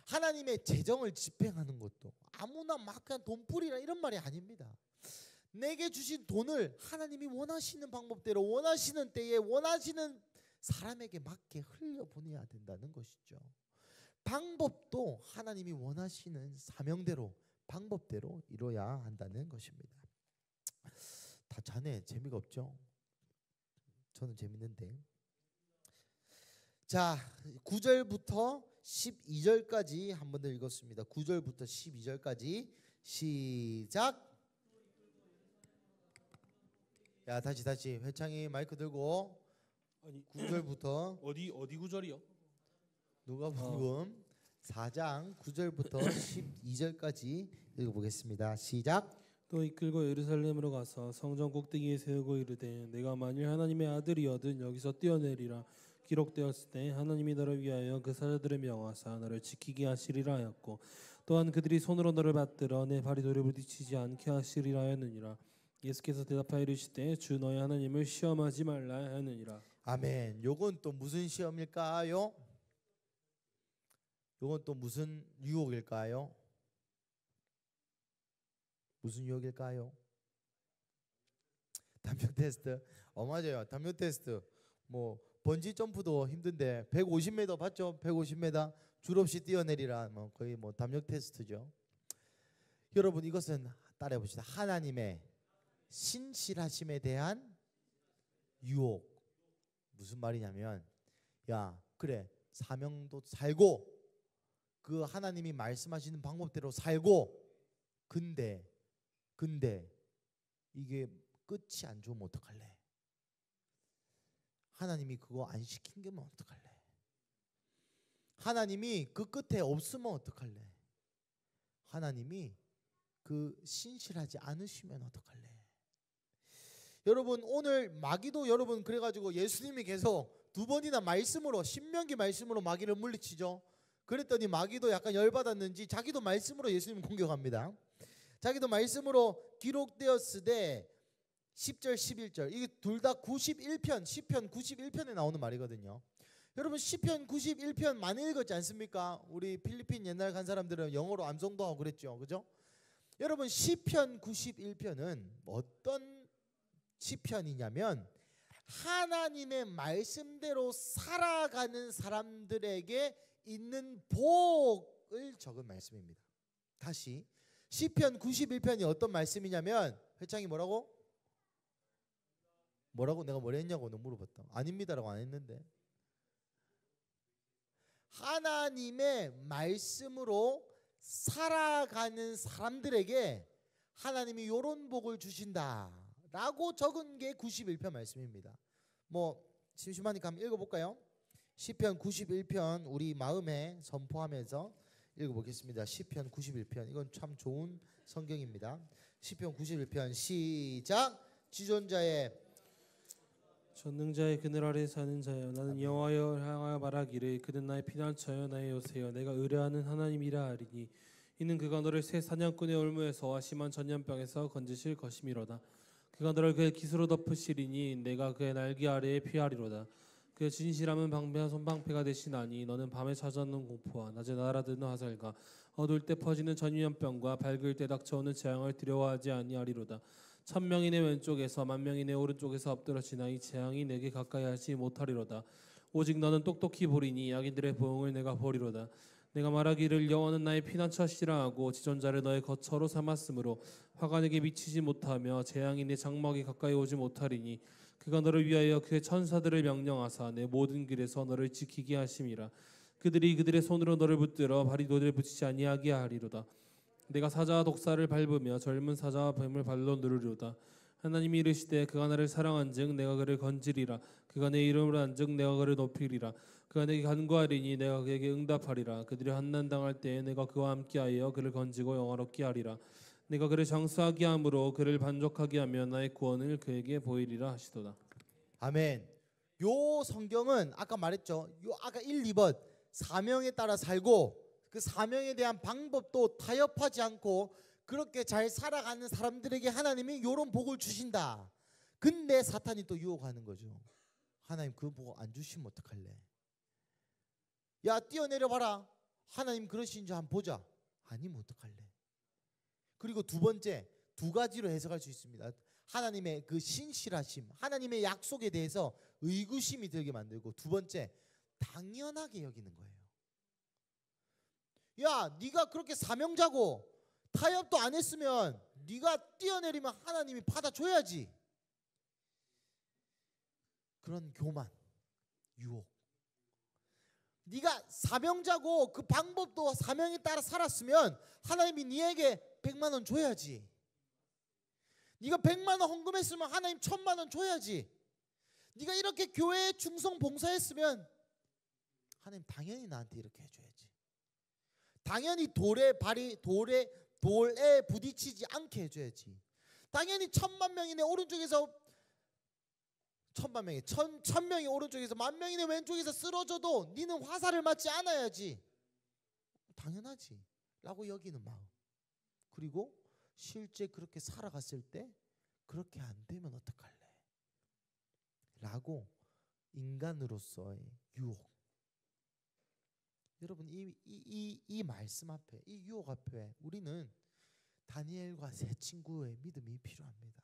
하나님의 재정을 집행하는 것도 아무나 막 그냥 돈 뿌리라 이런 말이 아닙니다. 내게 주신 돈을 하나님이 원하시는 방법대로 원하시는 때에 원하시는 사람에게 맞게 흘려보내야 된다는 것이죠. 방법도 하나님이 원하시는 사명대로 방법대로 이뤄야 한다는 것입니다. 다 자네 재미가 없죠? 저는 재밌는데. 자, 9절부터 12절까지 한 번 더 읽었습니다. 9절부터 12절까지 시작. 야, 다시 회창이 마이크 들고.
아니
9절부터
어디 구절이요?
누가복음 4장 9절부터 12절까지 읽어보겠습니다. 시작.
또 이끌고 예루살렘으로 가서 성전 꼭대기에 세우고 이르되 내가 만일 하나님의 아들이거든 여기서 뛰어내리라. 기록되었을 때 하나님이 너를 위하여 그 사자들을 명하사 너를 지키게 하시리라 하였고 또한 그들이 손으로 너를 받들어 내 발이 돌에 부딪히지 않게 하시리라 하였느니라. 예수께서 대답하여 이르시되 주 너의 하나님을 시험하지 말라 하느니라.
아멘. 요건 또 무슨 시험일까요? 요건 또 무슨 유혹일까요? 무슨 유혹일까요? 담요 테스트. 맞아요. 담요 테스트. 뭐 번지 점프도 힘든데 150m 봤죠? 150m 줄 없이 뛰어내리라. 뭐 거의 뭐 담요 테스트죠. 여러분 이것은 따라해 봅시다. 하나님의 신실하심에 대한 유혹. 무슨 말이냐면 야 그래 사명도 살고 그 하나님이 말씀하시는 방법대로 살고 근데 이게 끝이 안 좋으면 어떡할래? 하나님이 그거 안 시킨 게면 어떡할래? 하나님이 그 끝에 없으면 어떡할래? 하나님이 그 신실하지 않으시면 어떡할래? 여러분 오늘 마귀도 여러분 그래가지고 예수님이 계속 두 번이나 말씀으로 신명기 말씀으로 마귀를 물리치죠. 그랬더니 마귀도 약간 열받았는지 자기도 말씀으로 예수님 공격합니다. 자기도 말씀으로 기록되었으되 10절 11절 이게 둘 다 91편 시편 91편에 나오는 말이거든요. 여러분 시편 91편 많이 읽었지 않습니까? 우리 필리핀 옛날 간 사람들은 영어로 암송도 하고 그랬죠. 그죠? 여러분 시편 91편은 어떤 시편이냐면 하나님의 말씀대로 살아가는 사람들에게 있는 복을 적은 말씀입니다. 다시 시편 91편이 어떤 말씀이냐면 회장이 뭐라고? 내가 뭐라 했냐고 너 물어봤다. 아닙니다라고 안 했는데 하나님의 말씀으로 살아가는 사람들에게 하나님이 이런 복을 주신다 라고 적은 게 91편 말씀입니다. 뭐 심심하니까 한번 읽어볼까요? 시편 91편 우리 마음에 선포하면서 읽어보겠습니다. 시편 91편 이건 참 좋은 성경입니다. 시편 91편 시작. 지존자의
전능자의 그늘 아래 사는 자여 나는 여호와여 향하여 말하기를 그는 나의 피난처여 나의 요새여 내가 의뢰하는 하나님이라 하리니 이는 그가 너를 새 사냥꾼의 올무에서와 심한 전염병에서 건지실 것이미로다. 그가 너를 그의 깃으로 덮으시리니 내가 그의 날개 아래에 피하리로다. 그의 진실함은 방패와 손방패가 되시나니 너는 밤에 찾아오는 공포와 낮에 날아드는 화살과 어두울 때 퍼지는 전염병과 밝을 때 닥쳐오는 재앙을 두려워하지 아니하리로다. 1000명이 내 왼쪽에서 10,000명이 내 오른쪽에서 엎드러지나 이 재앙이 내게 가까이 하지 못하리로다. 오직 너는 똑똑히 보리니 악인들의 보응을 내가 보리로다. 내가 말하기를 여호와는 나의 피난처시라 하고 지존자를 너의 거처로 삼았으므로 화가 내게 미치지 못하며 재앙이 내 장막에 가까이 오지 못하리니 그가 너를 위하여 그의 천사들을 명령하사 내 모든 길에서 너를 지키게 하심이라. 그들이 그들의 손으로 너를 붙들어 발이 돌에 붙이지 아니하게 하리로다. 내가 사자와 독사를 밟으며 젊은 사자와 뱀을 발로 누르리로다. 하나님이 이르시되 그가 나를 사랑한즉 내가 그를 건지리라. 그가 내 이름으로 한즉 내가 그를 높이리라. 그가 내게 간구하리니 내가 그에게 응답하리라. 그들이 환난 당할 때에 내가 그와 함께하여 그를 건지고 영화롭게 하리라. 내가 그를 장수하게 함으로 그를 만족하게 하며 나의 구원을 그에게 보이리라 하시도다.
아멘. 요 성경은 아까 말했죠. 요 아까 1, 2번 사명에 따라 살고 그 사명에 대한 방법도 타협하지 않고 그렇게 잘 살아가는 사람들에게 하나님이 요런 복을 주신다. 근데 사탄이 또 유혹하는 거죠. 하나님 그 복 안 주시면 어떡할래? 야 뛰어내려 봐라. 하나님 그러신지 한번 보자. 아니면 어떡할래? 그리고 두 번째 두 가지로 해석할 수 있습니다. 하나님의 그 신실하심, 하나님의 약속에 대해서 의구심이 들게 만들고 두 번째 당연하게 여기는 거예요. 야 네가 그렇게 사명자고 타협도 안 했으면 네가 뛰어내리면 하나님이 받아줘야지. 그런 교만, 유혹. 네가 사명자고 그 방법도 사명에 따라 살았으면 하나님이 네에게 100만 원 줘야지. 네가 100만 원 헌금했으면 하나님 1000만 원 줘야지. 네가 이렇게 교회에 충성 봉사했으면 하나님 당연히 나한테 이렇게 해줘야지. 당연히 돌에 부딪히지 않게 해줘야지. 당연히 1000만 명이 내 오른쪽에서 1000명이 오른쪽에서 10,000명이 내 왼쪽에서 쓰러져도 니는 화살을 맞지 않아야지. 당연하지 라고 여기는 마음. 그리고 실제 그렇게 살아갔을 때 그렇게 안 되면 어떡할래? 라고 인간으로서의 유혹. 여러분 이 말씀 앞에, 이 유혹 앞에 우리는 다니엘과 세 친구의 믿음이 필요합니다.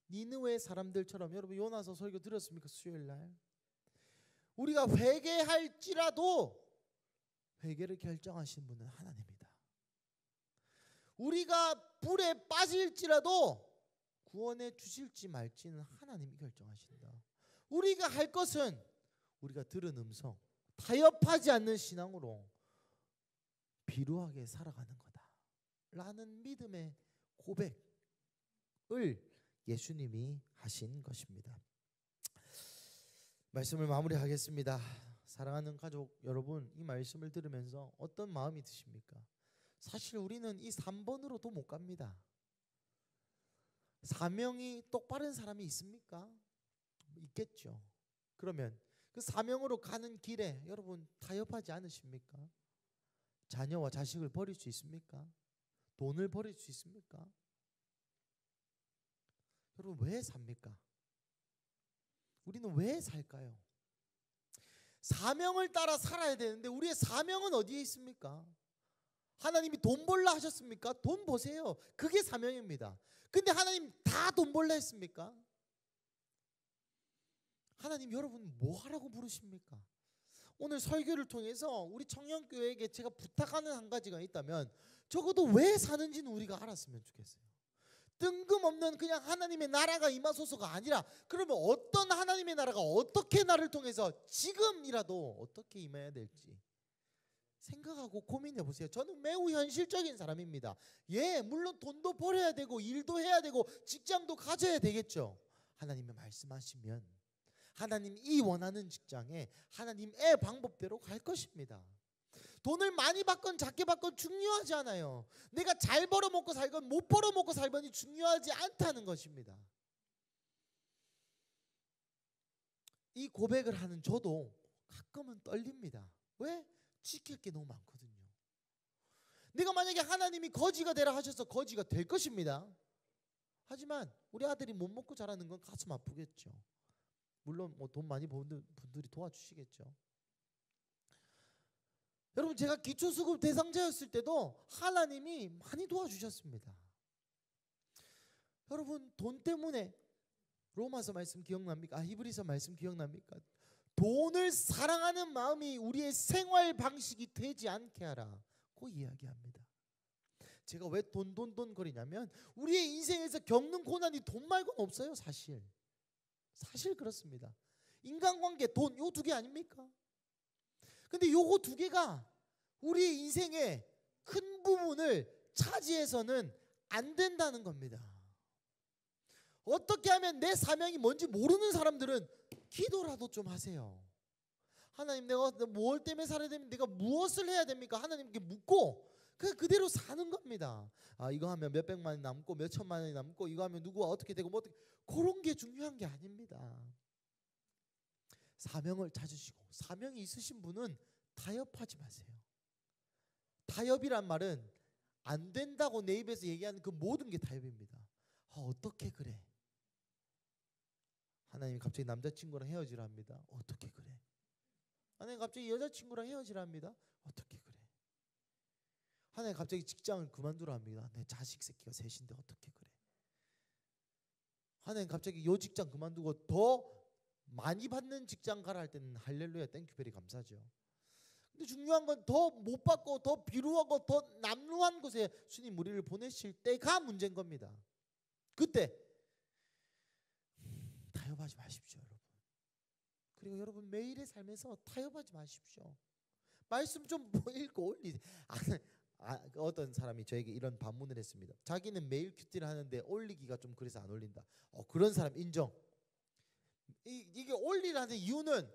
니느웨 사람들처럼, 여러분 요나서 설교 들었습니까? 수요일 날 우리가 회개할지라도 회개를 결정하신 분은 하나님이다. 우리가 불에 빠질지라도 구원해 주실지 말지는 하나님이 결정하신다. 우리가 할 것은 우리가 들은 음성, 타협하지 않는 신앙으로 비루하게 살아가는 거다 라는 믿음의 고백을 예수님이 하신 것입니다. 말씀을 마무리하겠습니다. 사랑하는 가족 여러분, 이 말씀을 들으면서 어떤 마음이 드십니까? 사실 우리는 이 3번으로도 못 갑니다. 사명이 똑바른 사람이 있습니까? 있겠죠. 그러면 그 사명으로 가는 길에 여러분 타협하지 않으십니까? 자녀와 자식을 버릴 수 있습니까? 돈을 버릴 수 있습니까? 여러분 왜 삽니까? 우리는 왜 살까요? 사명을 따라 살아야 되는데 우리의 사명은 어디에 있습니까? 하나님이 돈 벌라 하셨습니까? 돈 버세요. 그게 사명입니다. 근데 하나님 다 돈 벌라 했습니까? 하나님 여러분 뭐 하라고 부르십니까? 오늘 설교를 통해서 우리 청년교회에게 제가 부탁하는 한 가지가 있다면 적어도 왜 사는지는 우리가 알았으면 좋겠어요. 뜬금없는 그냥 하나님의 나라가 임하소서가 아니라, 그러면 어떤 하나님의 나라가 어떻게 나를 통해서 지금이라도 어떻게 임해야 될지 생각하고 고민해 보세요. 저는 매우 현실적인 사람입니다. 예, 물론 돈도 벌어야 되고 일도 해야 되고 직장도 가져야 되겠죠. 하나님이 말씀하시면 하나님이 원하는 직장에 하나님의 방법대로 갈 것입니다. 돈을 많이 받건 작게 받건 중요하지 않아요. 내가 잘 벌어먹고 살건 못 벌어먹고 살건이 중요하지 않다는 것입니다. 이 고백을 하는 저도 가끔은 떨립니다. 왜? 지킬 게 너무 많거든요. 내가 만약에 하나님이 거지가 되라 하셔서 거지가 될 것입니다. 하지만 우리 아들이 못 먹고 자라는 건 가슴 아프겠죠. 물론 뭐 돈 많이 버는 분들이 도와주시겠죠. 여러분 제가 기초수급 대상자였을 때도 하나님이 많이 도와주셨습니다. 여러분 돈 때문에 로마서 말씀 기억납니까? 히브리서 말씀 기억납니까? 돈을 사랑하는 마음이 우리의 생활 방식이 되지 않게 하라고 이야기합니다. 제가 왜 돈 거리냐면 우리의 인생에서 겪는 고난이 돈 말고는 없어요. 사실 그렇습니다. 인간관계, 돈, 요 두 개 아닙니까? 근데 요거 두 개가 우리의 인생의 큰 부분을 차지해서는 안 된다는 겁니다. 어떻게 하면 내 사명이 뭔지 모르는 사람들은 기도라도 좀 하세요. 하나님 내가 뭘 때문에 살아야 됩니까? 내가 무엇을 해야 됩니까? 하나님께 묻고 그대로 사는 겁니다. 아 이거 하면 몇 백만이 남고 몇 천만 원이 남고 이거 하면 누구가 어떻게 되고 뭐 어떻게, 그런 게 중요한 게 아닙니다. 사명을 찾으시고 사명이 있으신 분은 타협하지 마세요. 타협이란 말은 안 된다고 내 입에서 얘기하는 그 모든 게 타협입니다. 아, 어떻게 그래? 하나님 갑자기 남자친구랑 헤어지라 합니다. 어떻게 그래? 하나님 갑자기 여자친구랑 헤어지라 합니다. 어떻게 그래? 하나님 갑자기 직장을 그만두라 합니다. 내 자식 새끼가 셋인데 어떻게 그래? 하나님 갑자기 요 직장 그만두고 더 많이 받는 직장 가라 할 때는 할렐루야 땡큐베리 감사죠. 근데 중요한 건 더 못 받고 더 비루하고 더 남루한 곳에 주님 우리를 보내실 때가 문제인 겁니다. 그때 타협하지 마십시오 여러분. 그리고 여러분 매일의 삶에서 타협하지 마십시오. 말씀 좀 읽고 올리세요. 어떤 사람이 저에게 이런 반문을 했습니다. 자기는 매일 큐티를 하는데 올리기가 좀 그래서 안 올린다. 그런 사람 인정. 이게 올리라는 이유는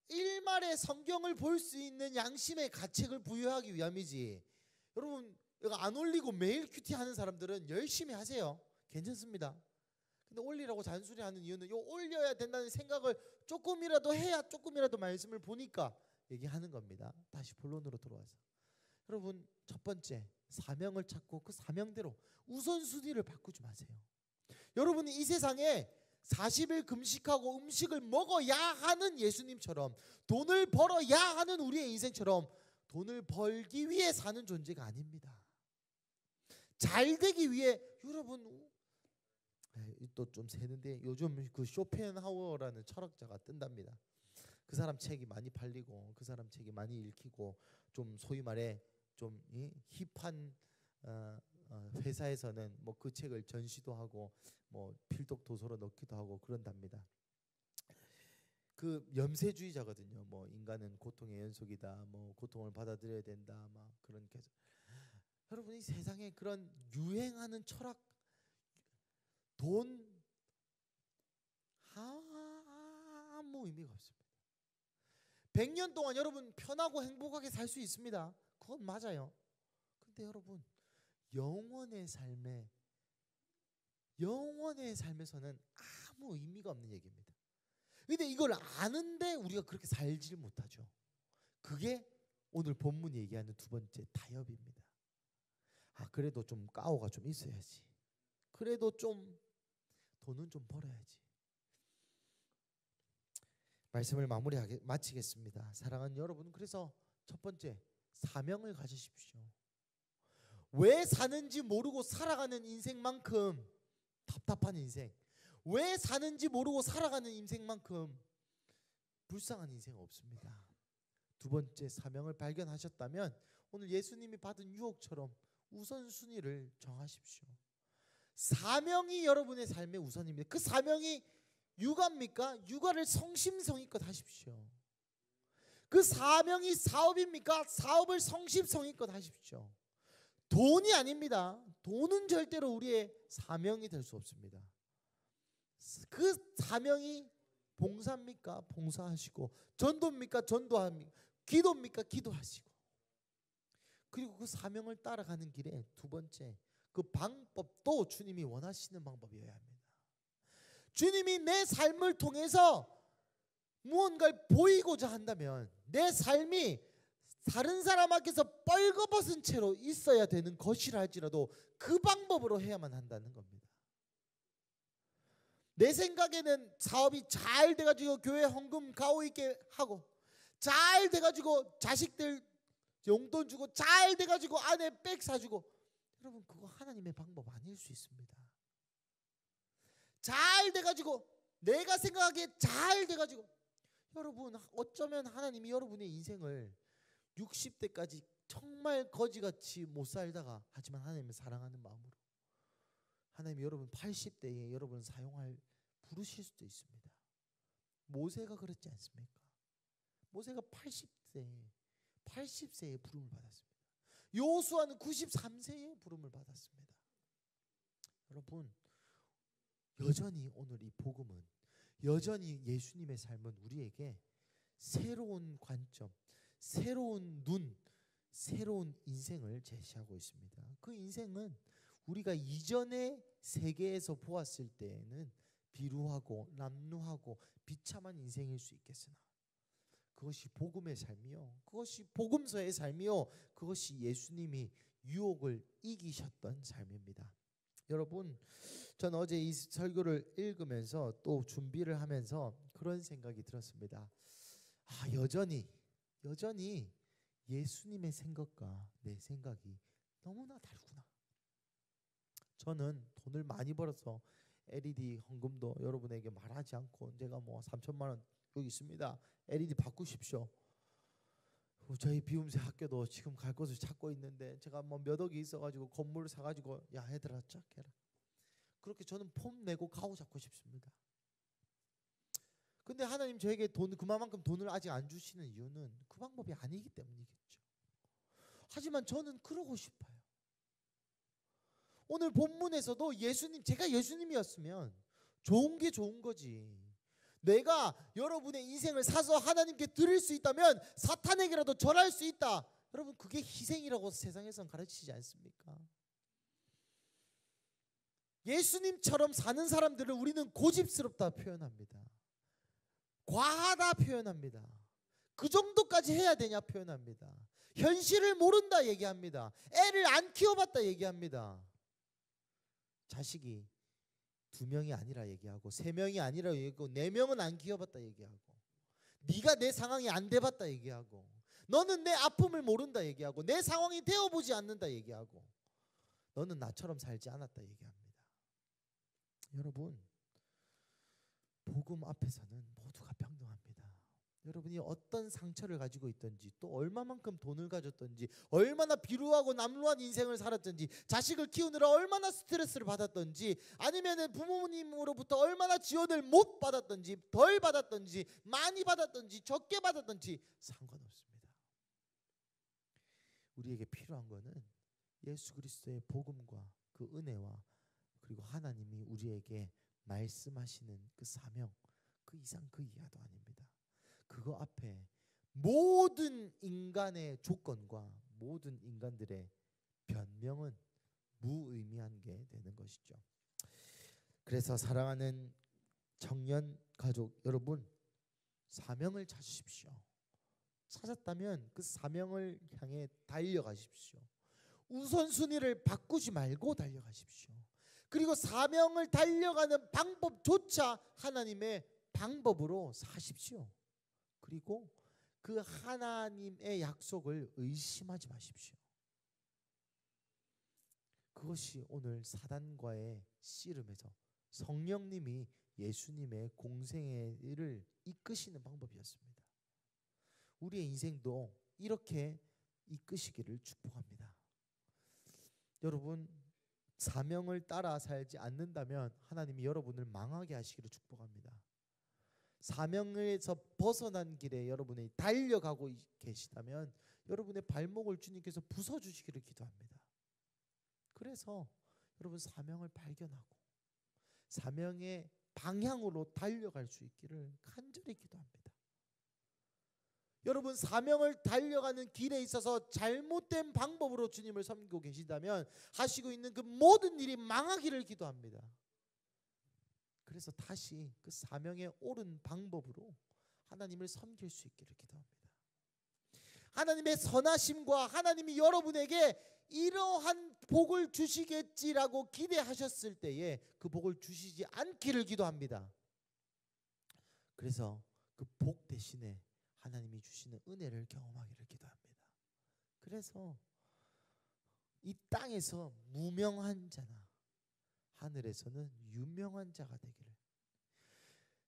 일말의 성경을 볼 수 있는 양심의 가책을 부여하기 위함이지. 여러분 이거 안 올리고 매일 큐티 하는 사람들은 열심히 하세요. 괜찮습니다. 근데 올리라고 잔소리하는 이유는 요 올려야 된다는 생각을 조금이라도 해야 조금이라도 말씀을 보니까 얘기하는 겁니다. 다시 본론으로 돌아와서 여러분 첫 번째 사명을 찾고 그 사명대로 우선순위를 바꾸지 마세요. 여러분이 이 세상에 40일 금식하고 음식을 먹어야 하는 예수님처럼, 돈을 벌어야 하는 우리의 인생처럼 돈을 벌기 위해 사는 존재가 아닙니다. 잘 되기 위해. 여러분, 또 좀 새는데 요즘 그 쇼펜하우어라는 철학자가 뜬답니다. 그 사람 책이 많이 팔리고 그 사람 책이 많이 읽히고 좀 소위 말해 좀 힙한 회사에서는 뭐 그 책을 전시도 하고 뭐 필독 도서로 넣기도 하고 그런답니다. 그 염세주의자거든요. 뭐 인간은 고통의 연속이다. 뭐 고통을 받아들여야 된다. 막 그런 게. 여러분이 세상에 그런 유행하는 철학, 돈 아무 의미가 없습니다. 100년 동안 여러분 편하고 행복하게 살 수 있습니다. 그건 맞아요. 근데 여러분 영원의 삶에서는 아무 의미가 없는 얘기입니다. 근데 이걸 아는데 우리가 그렇게 살지를 못하죠. 그게 오늘 본문이 얘기하는 두 번째 타협입니다. 그래도 좀 까오가 좀 있어야지. 그래도 좀 돈은 좀 벌어야지. 말씀을 마치겠습니다. 사랑하는 여러분, 그래서 첫 번째 사명을 가지십시오. 왜 사는지 모르고 살아가는 인생만큼 답답한 인생, 왜 사는지 모르고 살아가는 인생만큼 불쌍한 인생 없습니다. 두 번째 사명을 발견하셨다면 오늘 예수님이 받은 유혹처럼 우선순위를 정하십시오. 사명이 여러분의 삶의 우선입니다. 그 사명이 육아입니까? 육아를 성심성의껏 하십시오. 그 사명이 사업입니까? 사업을 성심성의껏 하십시오. 돈이 아닙니다. 돈은 절대로 우리의 사명이 될 수 없습니다. 그 사명이 봉사입니까? 봉사하시고, 전도입니까? 전도합니까? 기도입니까? 기도하시고. 그리고 그 사명을 따라가는 길에 두 번째, 그 방법도 주님이 원하시는 방법이어야 합니다. 주님이 내 삶을 통해서 무언가를 보이고자 한다면 내 삶이 다른 사람 앞에서 뻘거벗은 채로 있어야 되는 것이라 할지라도 그 방법으로 해야만 한다는 겁니다. 내 생각에는 사업이 잘 돼가지고 교회 헌금 가오 있게 하고, 잘 돼가지고 자식들 용돈 주고, 잘 돼가지고 아내 백 사주고, 여러분 그거 하나님의 방법 아닐 수 있습니다. 잘 돼가지고, 내가 생각하기에 잘 돼가지고, 여러분 어쩌면 하나님이 여러분의 인생을 60대까지 정말 거지같이 못 살다가, 하지만 하나님을 사랑하는 마음으로 하나님이 여러분 80대에 여러분 부르실 수도 있습니다. 모세가 그렇지 않습니까? 모세가 80세에 부름을 받았습니다. 여호수아는 93세에 부름을 받았습니다. 여러분 여전히 오늘 이 복음은, 여전히 예수님의 삶은 우리에게 새로운 관점, 새로운 눈, 새로운 인생을 제시하고 있습니다. 그 인생은 우리가 이전의 세계에서 보았을 때에는 비루하고 남루하고 비참한 인생일 수 있겠으나, 그것이 복음의 삶이요, 그것이 복음서의 삶이요, 그것이 예수님이 유혹을 이기셨던 삶입니다. 여러분, 전 어제 이 설교를 읽으면서 또 준비를 하면서 그런 생각이 들었습니다. 여전히 예수님의 생각과 내 생각이 너무나 다르구나. 저는 돈을 많이 벌어서 LED 헌금도 여러분에게 말하지 않고, 제가 뭐 3천만 원 여기 있습니다, LED 바꾸십시오. 저희 비움새 학교도 지금 갈 곳을 찾고 있는데, 제가 뭐 몇 억이 있어가지고 건물을 사가지고, 야 얘들아 쫙 해라, 그렇게 저는 폼 내고 가오 잡고 싶습니다. 근데 하나님 저에게 그만큼 돈을 아직 안 주시는 이유는 그 방법이 아니기 때문이겠죠. 하지만 저는 그러고 싶어요. 오늘 본문에서도 제가 예수님이었으면 좋은 게 좋은 거지. 내가 여러분의 인생을 사서 하나님께 드릴 수 있다면 사탄에게라도 절할 수 있다. 여러분 그게 희생이라고 세상에선 가르치지 않습니까? 예수님처럼 사는 사람들을 우리는 고집스럽다 표현합니다. 과하다 표현합니다. 그 정도까지 해야 되냐 표현합니다. 현실을 모른다 얘기합니다. 애를 안 키워봤다 얘기합니다. 자식이 2명이 아니라 얘기하고 3명이 아니라 얘기하고 4명은 안 기어봤다 얘기하고 네가 내 상황이 안 돼봤다 얘기하고 너는 내 아픔을 모른다 얘기하고 내 상황이 되어보지 않는다 얘기하고 너는 나처럼 살지 않았다 얘기합니다. 여러분, 복음 앞에서는 모두가 평등합니다. 여러분이 어떤 상처를 가지고 있든지 또 얼마만큼 돈을 가졌든지 얼마나 비루하고 남루한 인생을 살았든지 자식을 키우느라 얼마나 스트레스를 받았든지 아니면 부모님으로부터 얼마나 지원을 못 받았든지 덜 받았든지 많이 받았든지 적게 받았든지 상관없습니다. 우리에게 필요한 거는 예수 그리스도의 복음과 그 은혜와 그리고 하나님이 우리에게 말씀하시는 그 사명, 그 이상 그 이하도 아닙니다. 그거 앞에 모든 인간의 조건과 모든 인간들의 변명은 무의미한 게 되는 것이죠. 그래서 사랑하는 청년 가족 여러분, 사명을 찾으십시오. 찾았다면 그 사명을 향해 달려가십시오. 우선순위를 바꾸지 말고 달려가십시오. 그리고 사명을 달려가는 방법조차 하나님의 방법으로 사십시오. 그리고 그 하나님의 약속을 의심하지 마십시오. 그것이 오늘 사단과의 씨름에서 성령님이 예수님의 공생의 일을 이끄시는 방법이었습니다. 우리의 인생도 이렇게 이끄시기를 축복합니다. 여러분, 사명을 따라 살지 않는다면 하나님이 여러분을 망하게 하시기를 축복합니다. 사명에서 벗어난 길에 여러분이 달려가고 계시다면 여러분의 발목을 주님께서 부숴주시기를 기도합니다. 그래서 여러분 사명을 발견하고 사명의 방향으로 달려갈 수 있기를 간절히 기도합니다. 여러분 사명을 달려가는 길에 있어서 잘못된 방법으로 주님을 섬기고 계신다면 하시고 있는 그 모든 일이 망하기를 기도합니다. 그래서 다시 그 사명의 옳은 방법으로 하나님을 섬길 수 있기를 기도합니다. 하나님의 선하심과 하나님이 여러분에게 이러한 복을 주시겠지라고 기대하셨을 때에 그 복을 주시지 않기를 기도합니다. 그래서 그 복 대신에 하나님이 주시는 은혜를 경험하기를 기도합니다. 그래서 이 땅에서 무명한 자나 하늘에서는 유명한 자가 되기를.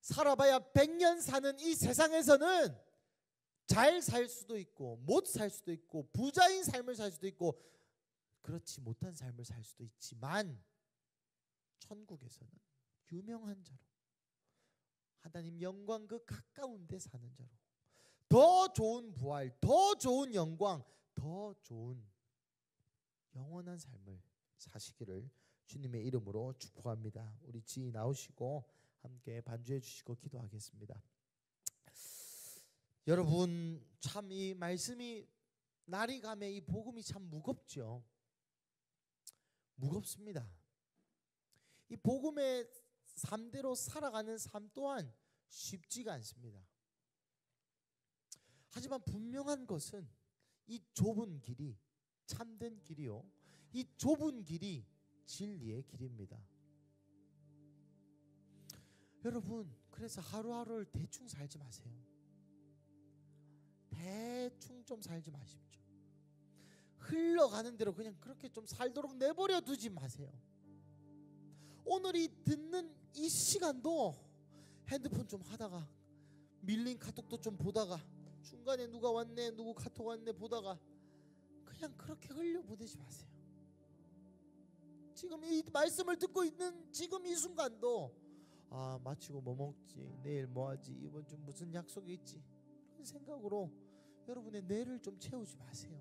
살아봐야 100년 사는 이 세상에서는 잘 살 수도 있고 못 살 수도 있고 부자인 삶을 살 수도 있고 그렇지 못한 삶을 살 수도 있지만 천국에서는 유명한 자로 하나님 영광 그 가까운 데 사는 자로 더 좋은 부활, 더 좋은 영광, 더 좋은 영원한 삶을 사시기를 주님의 이름으로 축복합니다. 우리 지희 나오시고 함께 반주해 주시고 기도하겠습니다. 여러분 참 이 말씀이 날이 가매 이 복음이 참 무겁죠. 무겁습니다. 이 복음의 삶대로 살아가는 삶 또한 쉽지가 않습니다. 하지만 분명한 것은 이 좁은 길이 참된 길이요, 이 좁은 길이 진리의 길입니다. 여러분 그래서 하루하루를 대충 살지 마세요. 대충 좀 살지 마십시오. 흘러가는 대로 그냥 그렇게 좀 살도록 내버려 두지 마세요. 오늘 이 듣는 이 시간도 핸드폰 좀 하다가 밀린 카톡도 좀 보다가 중간에 누가 왔네 누구 카톡 왔네 보다가 그냥 그렇게 흘려보내지 마세요. 지금 이 말씀을 듣고 있는 지금 이 순간도 아 마치고 뭐 먹지, 내일 뭐 하지, 이번 주 무슨 약속이 있지, 그런 생각으로 여러분의 뇌를 좀 채우지 마세요.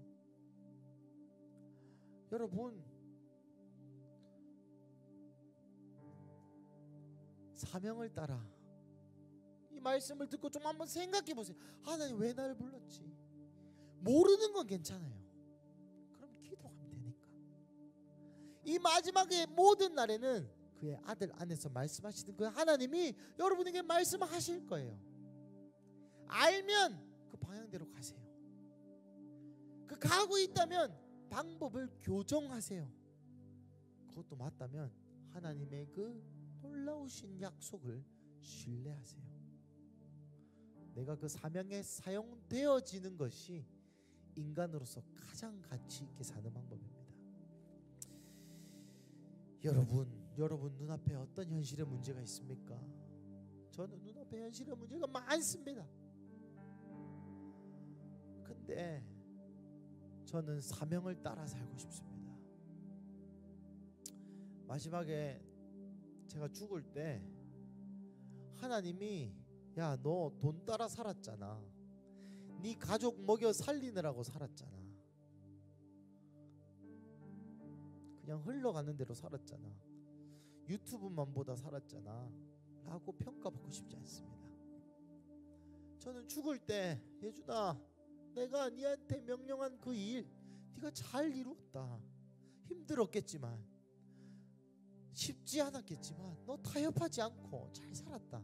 여러분 사명을 따라 이 말씀을 듣고 좀 한번 생각해 보세요. 하나님 왜 나를 불렀지? 모르는 건 괜찮아요. 그럼 기도하면 되니까. 이 마지막의 모든 날에는 그의 아들 안에서 말씀하시는 그 하나님이 여러분에게 말씀하실 거예요. 알면 그 방향대로 가세요. 그 가고 있다면 방법을 교정하세요. 그것도 맞다면 하나님의 그 놀라우신 약속을 신뢰하세요. 내가 그 사명에 사용되어지는 것이 인간으로서 가장 가치 있게 사는 방법입니다. 여러분 눈앞에 어떤 현실의 문제가 있습니까? 저는 눈앞에 현실의 문제가 많습니다. 근데 저는 사명을 따라 살고 싶습니다. 마지막에 제가 죽을 때 하나님이 야, 너 돈 따라 살았잖아. 네 가족 먹여 살리느라고 살았잖아. 그냥 흘러가는 대로 살았잖아. 유튜브만 보다 살았잖아 라고 평가받고 싶지 않습니다. 저는 죽을 때 예준아, 내가 네한테 명령한 그 일 네가 잘 이루었다. 힘들었겠지만 쉽지 않았겠지만 너 타협하지 않고 잘 살았다.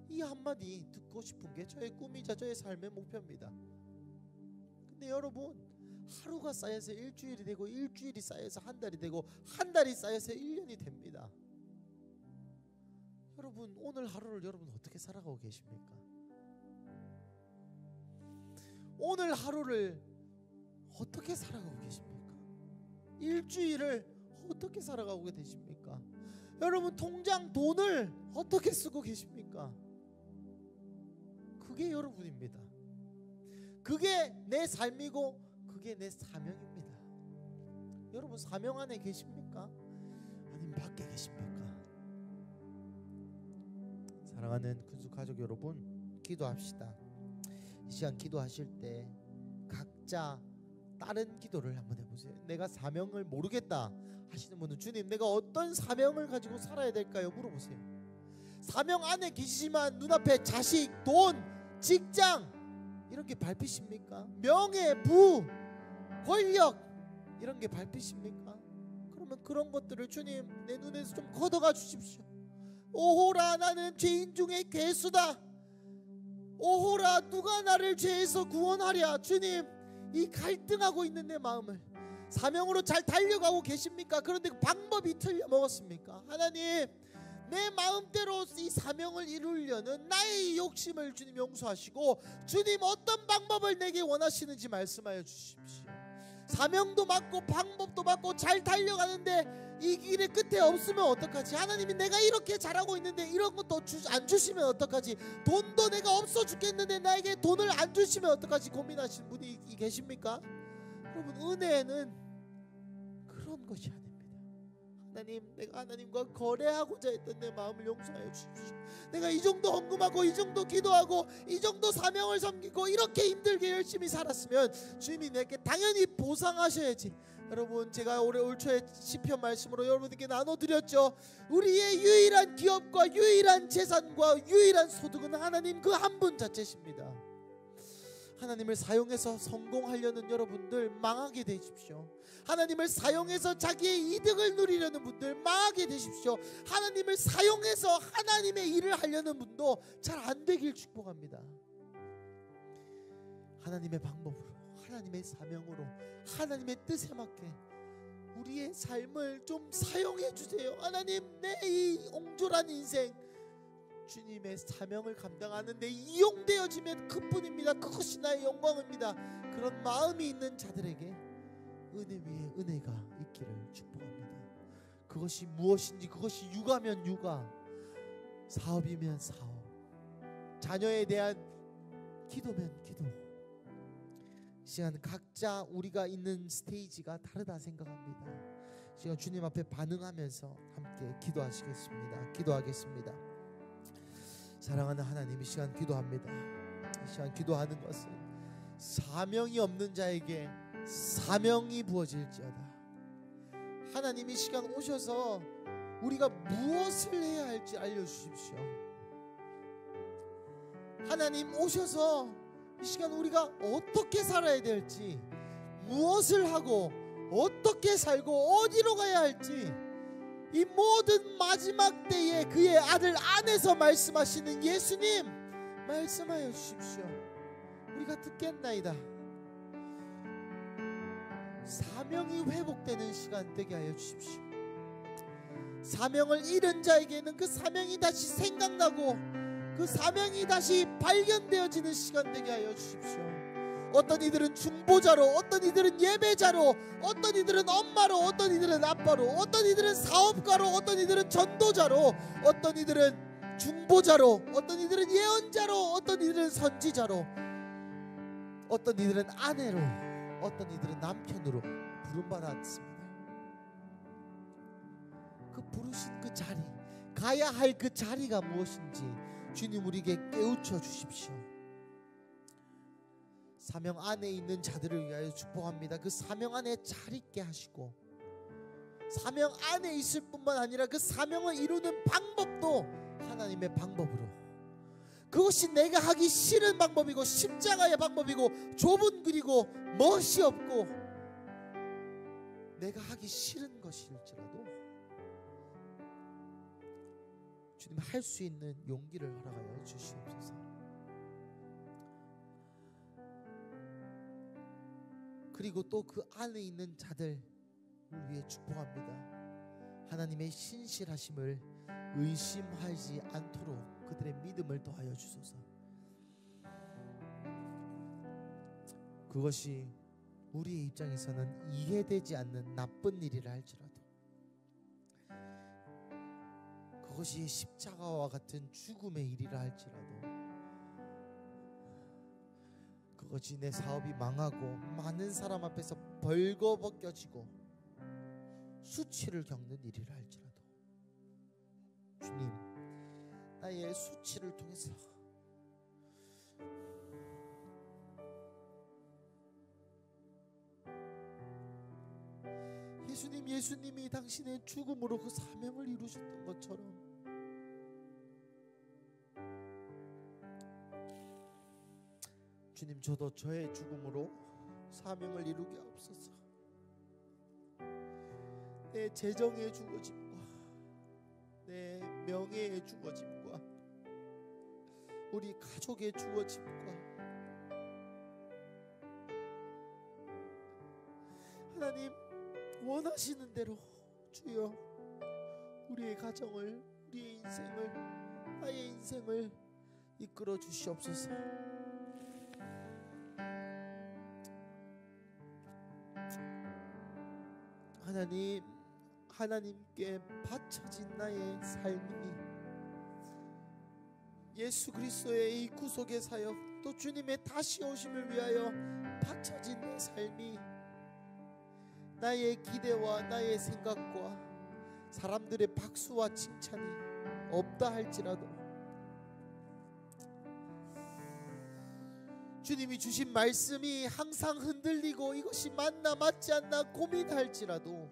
이 한마디 듣고 싶은 게 저의 꿈이자 저의 삶의 목표입니다. 근데 여러분, 하루가 쌓여서 일주일이 되고 일주일이 쌓여서 한 달이 되고 한 달이 쌓여서 1년이 됩니다. 여러분, 오늘 하루를 여러분 어떻게 살아가고 계십니까? 오늘 하루를 어떻게 살아가고 계십니까? 일주일을 어떻게 살아가고 계십니까? 여러분, 통장 돈을 어떻게 쓰고 계십니까? 그게 여러분입니다. 그게 내 삶이고 그게 내 사명입니다. 여러분, 사명 안에 계십니까? 아니면 밖에 계십니까? 사랑하는 근수 가족 여러분, 기도합시다. 이 시간 기도하실 때 각자 다른 기도를 한번 해보세요. 내가 사명을 모르겠다 하시는 분은 주님, 내가 어떤 사명을 가지고 살아야 될까요? 물어보세요. 사명 안에 계시지만 눈앞에 자식, 돈, 직장 이런 게 밟히십니까? 명예, 부, 권력 이런 게 밟히십니까? 그러면 그런 것들을 주님 내 눈에서 좀 걷어가 주십시오. 오호라, 나는 죄인 중에 괴수다. 오호라, 누가 나를 죄에서 구원하랴. 주님, 이 갈등하고 있는 내 마음을 사명으로 잘 달려가고 계십니까? 그런데 그 방법이 틀려 먹었습니까? 하나님, 내 마음대로 이 사명을 이루려는 나의 욕심을 주님 용서하시고 주님 어떤 방법을 내게 원하시는지 말씀하여 주십시오. 사명도 맞고 방법도 맞고 잘 달려가는데 이 길의 끝에 없으면 어떡하지? 하나님이 내가 이렇게 잘하고 있는데 이런 것도 안 주시면 어떡하지? 돈도 내가 없어 죽겠는데 나에게 돈을 안 주시면 어떡하지? 고민하시는 분이 계십니까? 여러분, 은혜는 그런 것이 아닙니다. 하나님, 내가 하나님과 거래하고자 했던 내 마음을 용서하여 주십시오. 내가 이 정도 헌금하고 이 정도 기도하고 이 정도 사명을 섬기고 이렇게 힘들게 열심히 살았으면 주님이 내게 당연히 보상하셔야지. 여러분, 제가 올 초에 시편 말씀으로 여러분들께 나눠드렸죠. 우리의 유일한 기업과 유일한 재산과 유일한 소득은 하나님 그 한 분 자체십니다. 하나님을 사용해서 성공하려는 여러분들 망하게 되십시오. 하나님을 사용해서 자기의 이득을 누리려는 분들 망하게 되십시오. 하나님을 사용해서 하나님의 일을 하려는 분도 잘 안 되길 축복합니다. 하나님의 방법으로, 하나님의 사명으로, 하나님의 뜻에 맞게 우리의 삶을 좀 사용해 주세요. 하나님, 내 이 옹졸한 인생 주님의 사명을 감당하는 데 이용되어지면 그뿐입니다. 그것이 나의 영광입니다. 그런 마음이 있는 자들에게 은혜 위에 은혜가 있기를 축복합니다. 그것이 무엇인지, 그것이 육아면 육아, 사업이면 사업, 자녀에 대한 기도면 기도, 이 시간 각자 우리가 있는 스테이지가 다르다 생각합니다. 이 시간 주님 앞에 반응하면서 함께 기도하시겠습니다. 기도하겠습니다. 사랑하는 하나님, 이 시간 기도합니다. 이 시간 기도하는 것은 사명이 없는 자에게 사명이 부어질지어다. 하나님, 이 시간 오셔서 우리가 무엇을 해야 할지 알려주십시오. 하나님, 오셔서 이 시간 우리가 어떻게 살아야 될지, 무엇을 하고 어떻게 살고 어디로 가야 할지, 이 모든 마지막 때에 그의 아들 안에서 말씀하시는 예수님 말씀하여 주십시오. 우리가 듣겠나이다. 사명이 회복되는 시간 되게 하여 주십시오. 사명을 잃은 자에게는 그 사명이 다시 생각나고 그 사명이 다시 발견되어지는 시간 되게 하여 주십시오. 어떤 이들은 중보자로, 어떤 이들은 예배자로, 어떤 이들은 엄마로, 어떤 이들은 아빠로, 어떤 이들은 사업가로, 어떤 이들은 전도자로, 어떤 이들은 중보자로, 어떤 이들은 예언자로, 어떤 이들은 선지자로, 어떤 이들은 아내로, 어떤 이들은 남편으로 부름받았습니다. 그 부르신 그 자리, 가야 할 그 자리가 무엇인지 주님 우리에게 깨우쳐 주십시오. 사명 안에 있는 자들을 위하여 축복합니다. 그 사명 안에 잘 있게 하시고, 사명 안에 있을 뿐만 아니라 그 사명을 이루는 방법도 하나님의 방법으로, 그것이 내가 하기 싫은 방법이고 십자가의 방법이고 좁은 길이고 멋이 없고 내가 하기 싫은 것일지라도 주님 할 수 있는 용기를 허락하여 주시옵소서. 그리고 또 그 안에 있는 자들을 위해 축복합니다. 하나님의 신실하심을 의심하지 않도록 그들의 믿음을 더하여 주소서. 그것이 우리의 입장에서는 이해되지 않는 나쁜 일이라 할지라도, 그것이 십자가와 같은 죽음의 일이라 할지라도, 그것이 내 사업이 망하고 많은 사람 앞에서 벌거벗겨지고 수치를 겪는 일이라 할지라도, 주님, 나의 수치를 통해서 예수님이 당신의 죽음으로 그 사명을 이루셨던 것처럼 주님, 저도 저의 죽음으로 사명을 이루게 하옵소서. 내 재정의 죽어짐과 내 명예의 죽어짐과 우리 가족의 죽어짐과 하나님 원하시는 대로 주여 우리의 가정을, 우리의 인생을, 나의 인생을 이끌어 주시옵소서. 하나님, 하나님께 바쳐진 나의 삶이, 예수 그리스도의 이 구속의 사역, 또 주님의 다시 오심을 위하여 바쳐진 내 삶이 나의 기대와 나의 생각과 사람들의 박수와 칭찬이 없다 할지라도, 주님이 주신 말씀이 항상 흔들리고 이것이 맞나 맞지 않나 고민할지라도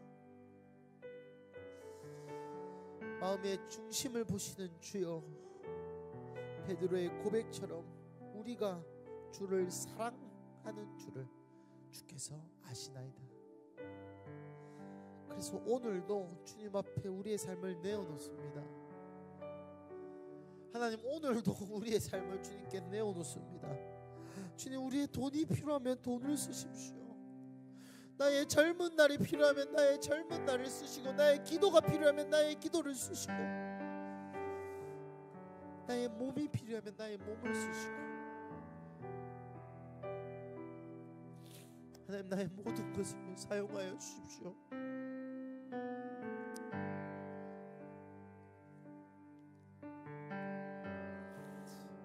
마음의 중심을 보시는 주여, 베드로의 고백처럼 우리가 주를 사랑하는 줄을 주께서 아시나이다. 그래서 오늘도 주님 앞에 우리의 삶을 내어놓습니다. 하나님, 오늘도 우리의 삶을 주님께 내어놓습니다. 주님, 우리의 돈이 필요하면 돈을 쓰십시오. 나의 젊은 날이 필요하면 나의 젊은 날을 쓰시고, 나의 기도가 필요하면 나의 기도를 쓰시고, 나의 몸이 필요하면 나의 몸을 쓰시고, 하나님, 나의 모든 것을 사용하여 주십시오.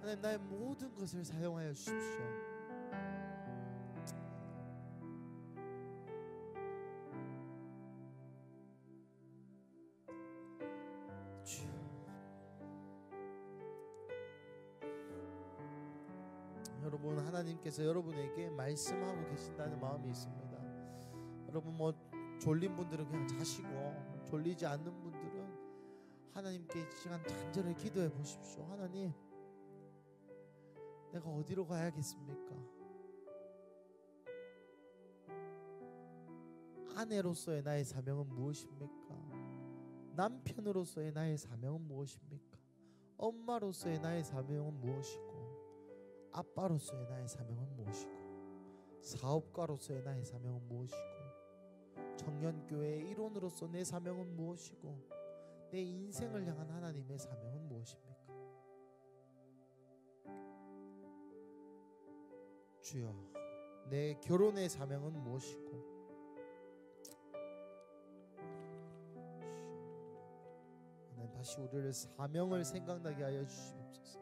하나님, 나의 모든 것을 사용하여 주십시오. 여러분, 하나님께서 여러분에게 말씀하고 계신다는 마음이 있습니다. 여러분, 뭐 졸린 분들은 그냥 자시고, 졸리지 않는 분들은 하나님께 이 시간 간절히 기도해 보십시오. 하나님, 내가 어디로 가야겠습니까? 아내로서의 나의 사명은 무엇입니까? 남편으로서의 나의 사명은 무엇입니까? 엄마로서의 나의 사명은 무엇이고, 아빠로서의 나의 사명은 무엇이고, 사업가로서의 나의 사명은 무엇이고, 청년교회의 일원으로서 내 사명은 무엇이고, 내 인생을 향한 하나님의 사명은 무엇입니까? 주여, 내 결혼의 사명은 무엇이고 하나님 다시 우리를 사명을 생각나게 하여 주시옵소서.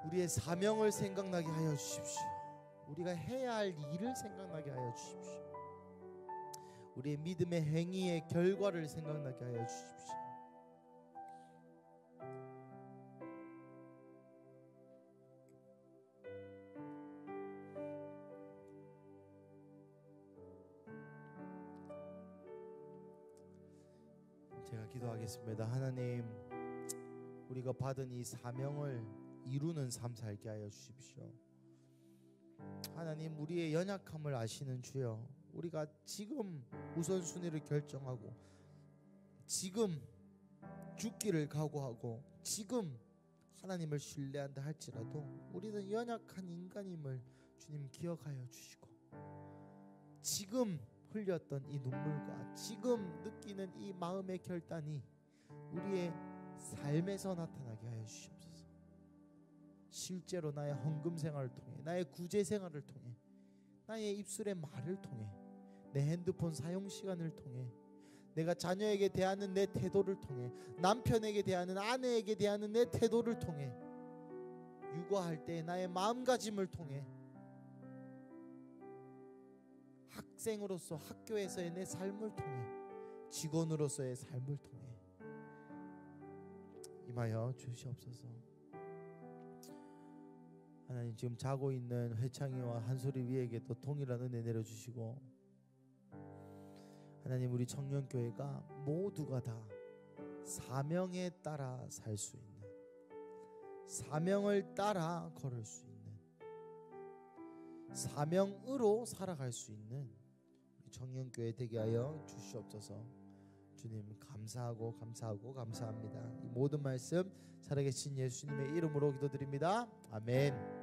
우리의 사명을 생각나게 하여 주십시오. 우리가 해야 할 일을 생각나게 하여 주십시오. 우리의 믿음의 행위의 결과를 생각나게 하여 주십시오. 제가 기도하겠습니다. 하나님, 우리가 받은 이 사명을 이루는 삶 살게 하여 주십시오. 하나님, 우리의 연약함을 아시는 주여, 우리가 지금 우선순위를 결정하고 지금 죽기를 각오하고 지금 하나님을 신뢰한다 할지라도 우리는 연약한 인간임을 주님 기억하여 주시고, 지금 흘렸던 이 눈물과 지금 느끼는 이 마음의 결단이 우리의 삶에서 나타나게 하여 주시옵소서. 실제로 나의 헌금 생활을 통해, 나의 구제 생활을 통해, 나의 입술의 말을 통해, 내 핸드폰 사용 시간을 통해, 내가 자녀에게 대하는 내 태도를 통해, 남편에게 대하는, 아내에게 대하는 내 태도를 통해, 육아할 때 나의 마음가짐을 통해, 학생으로서 학교에서의 내 삶을 통해, 직원으로서의 삶을 통해 임하여 주시옵소서. 하나님, 지금 자고 있는 회창이와 한솔이 위에게도 동일한 은혜 내려주시고, 하나님, 우리 청년교회가 모두가 다 사명에 따라 살 수 있는, 사명을 따라 걸을 수 있는, 사명으로 살아갈 수 있는 우리 청년교회 되게 하여 주시옵소서. 주님, 감사하고 감사하고 감사합니다. 이 모든 말씀 살아계신 예수님의 이름으로 기도드립니다. 아멘.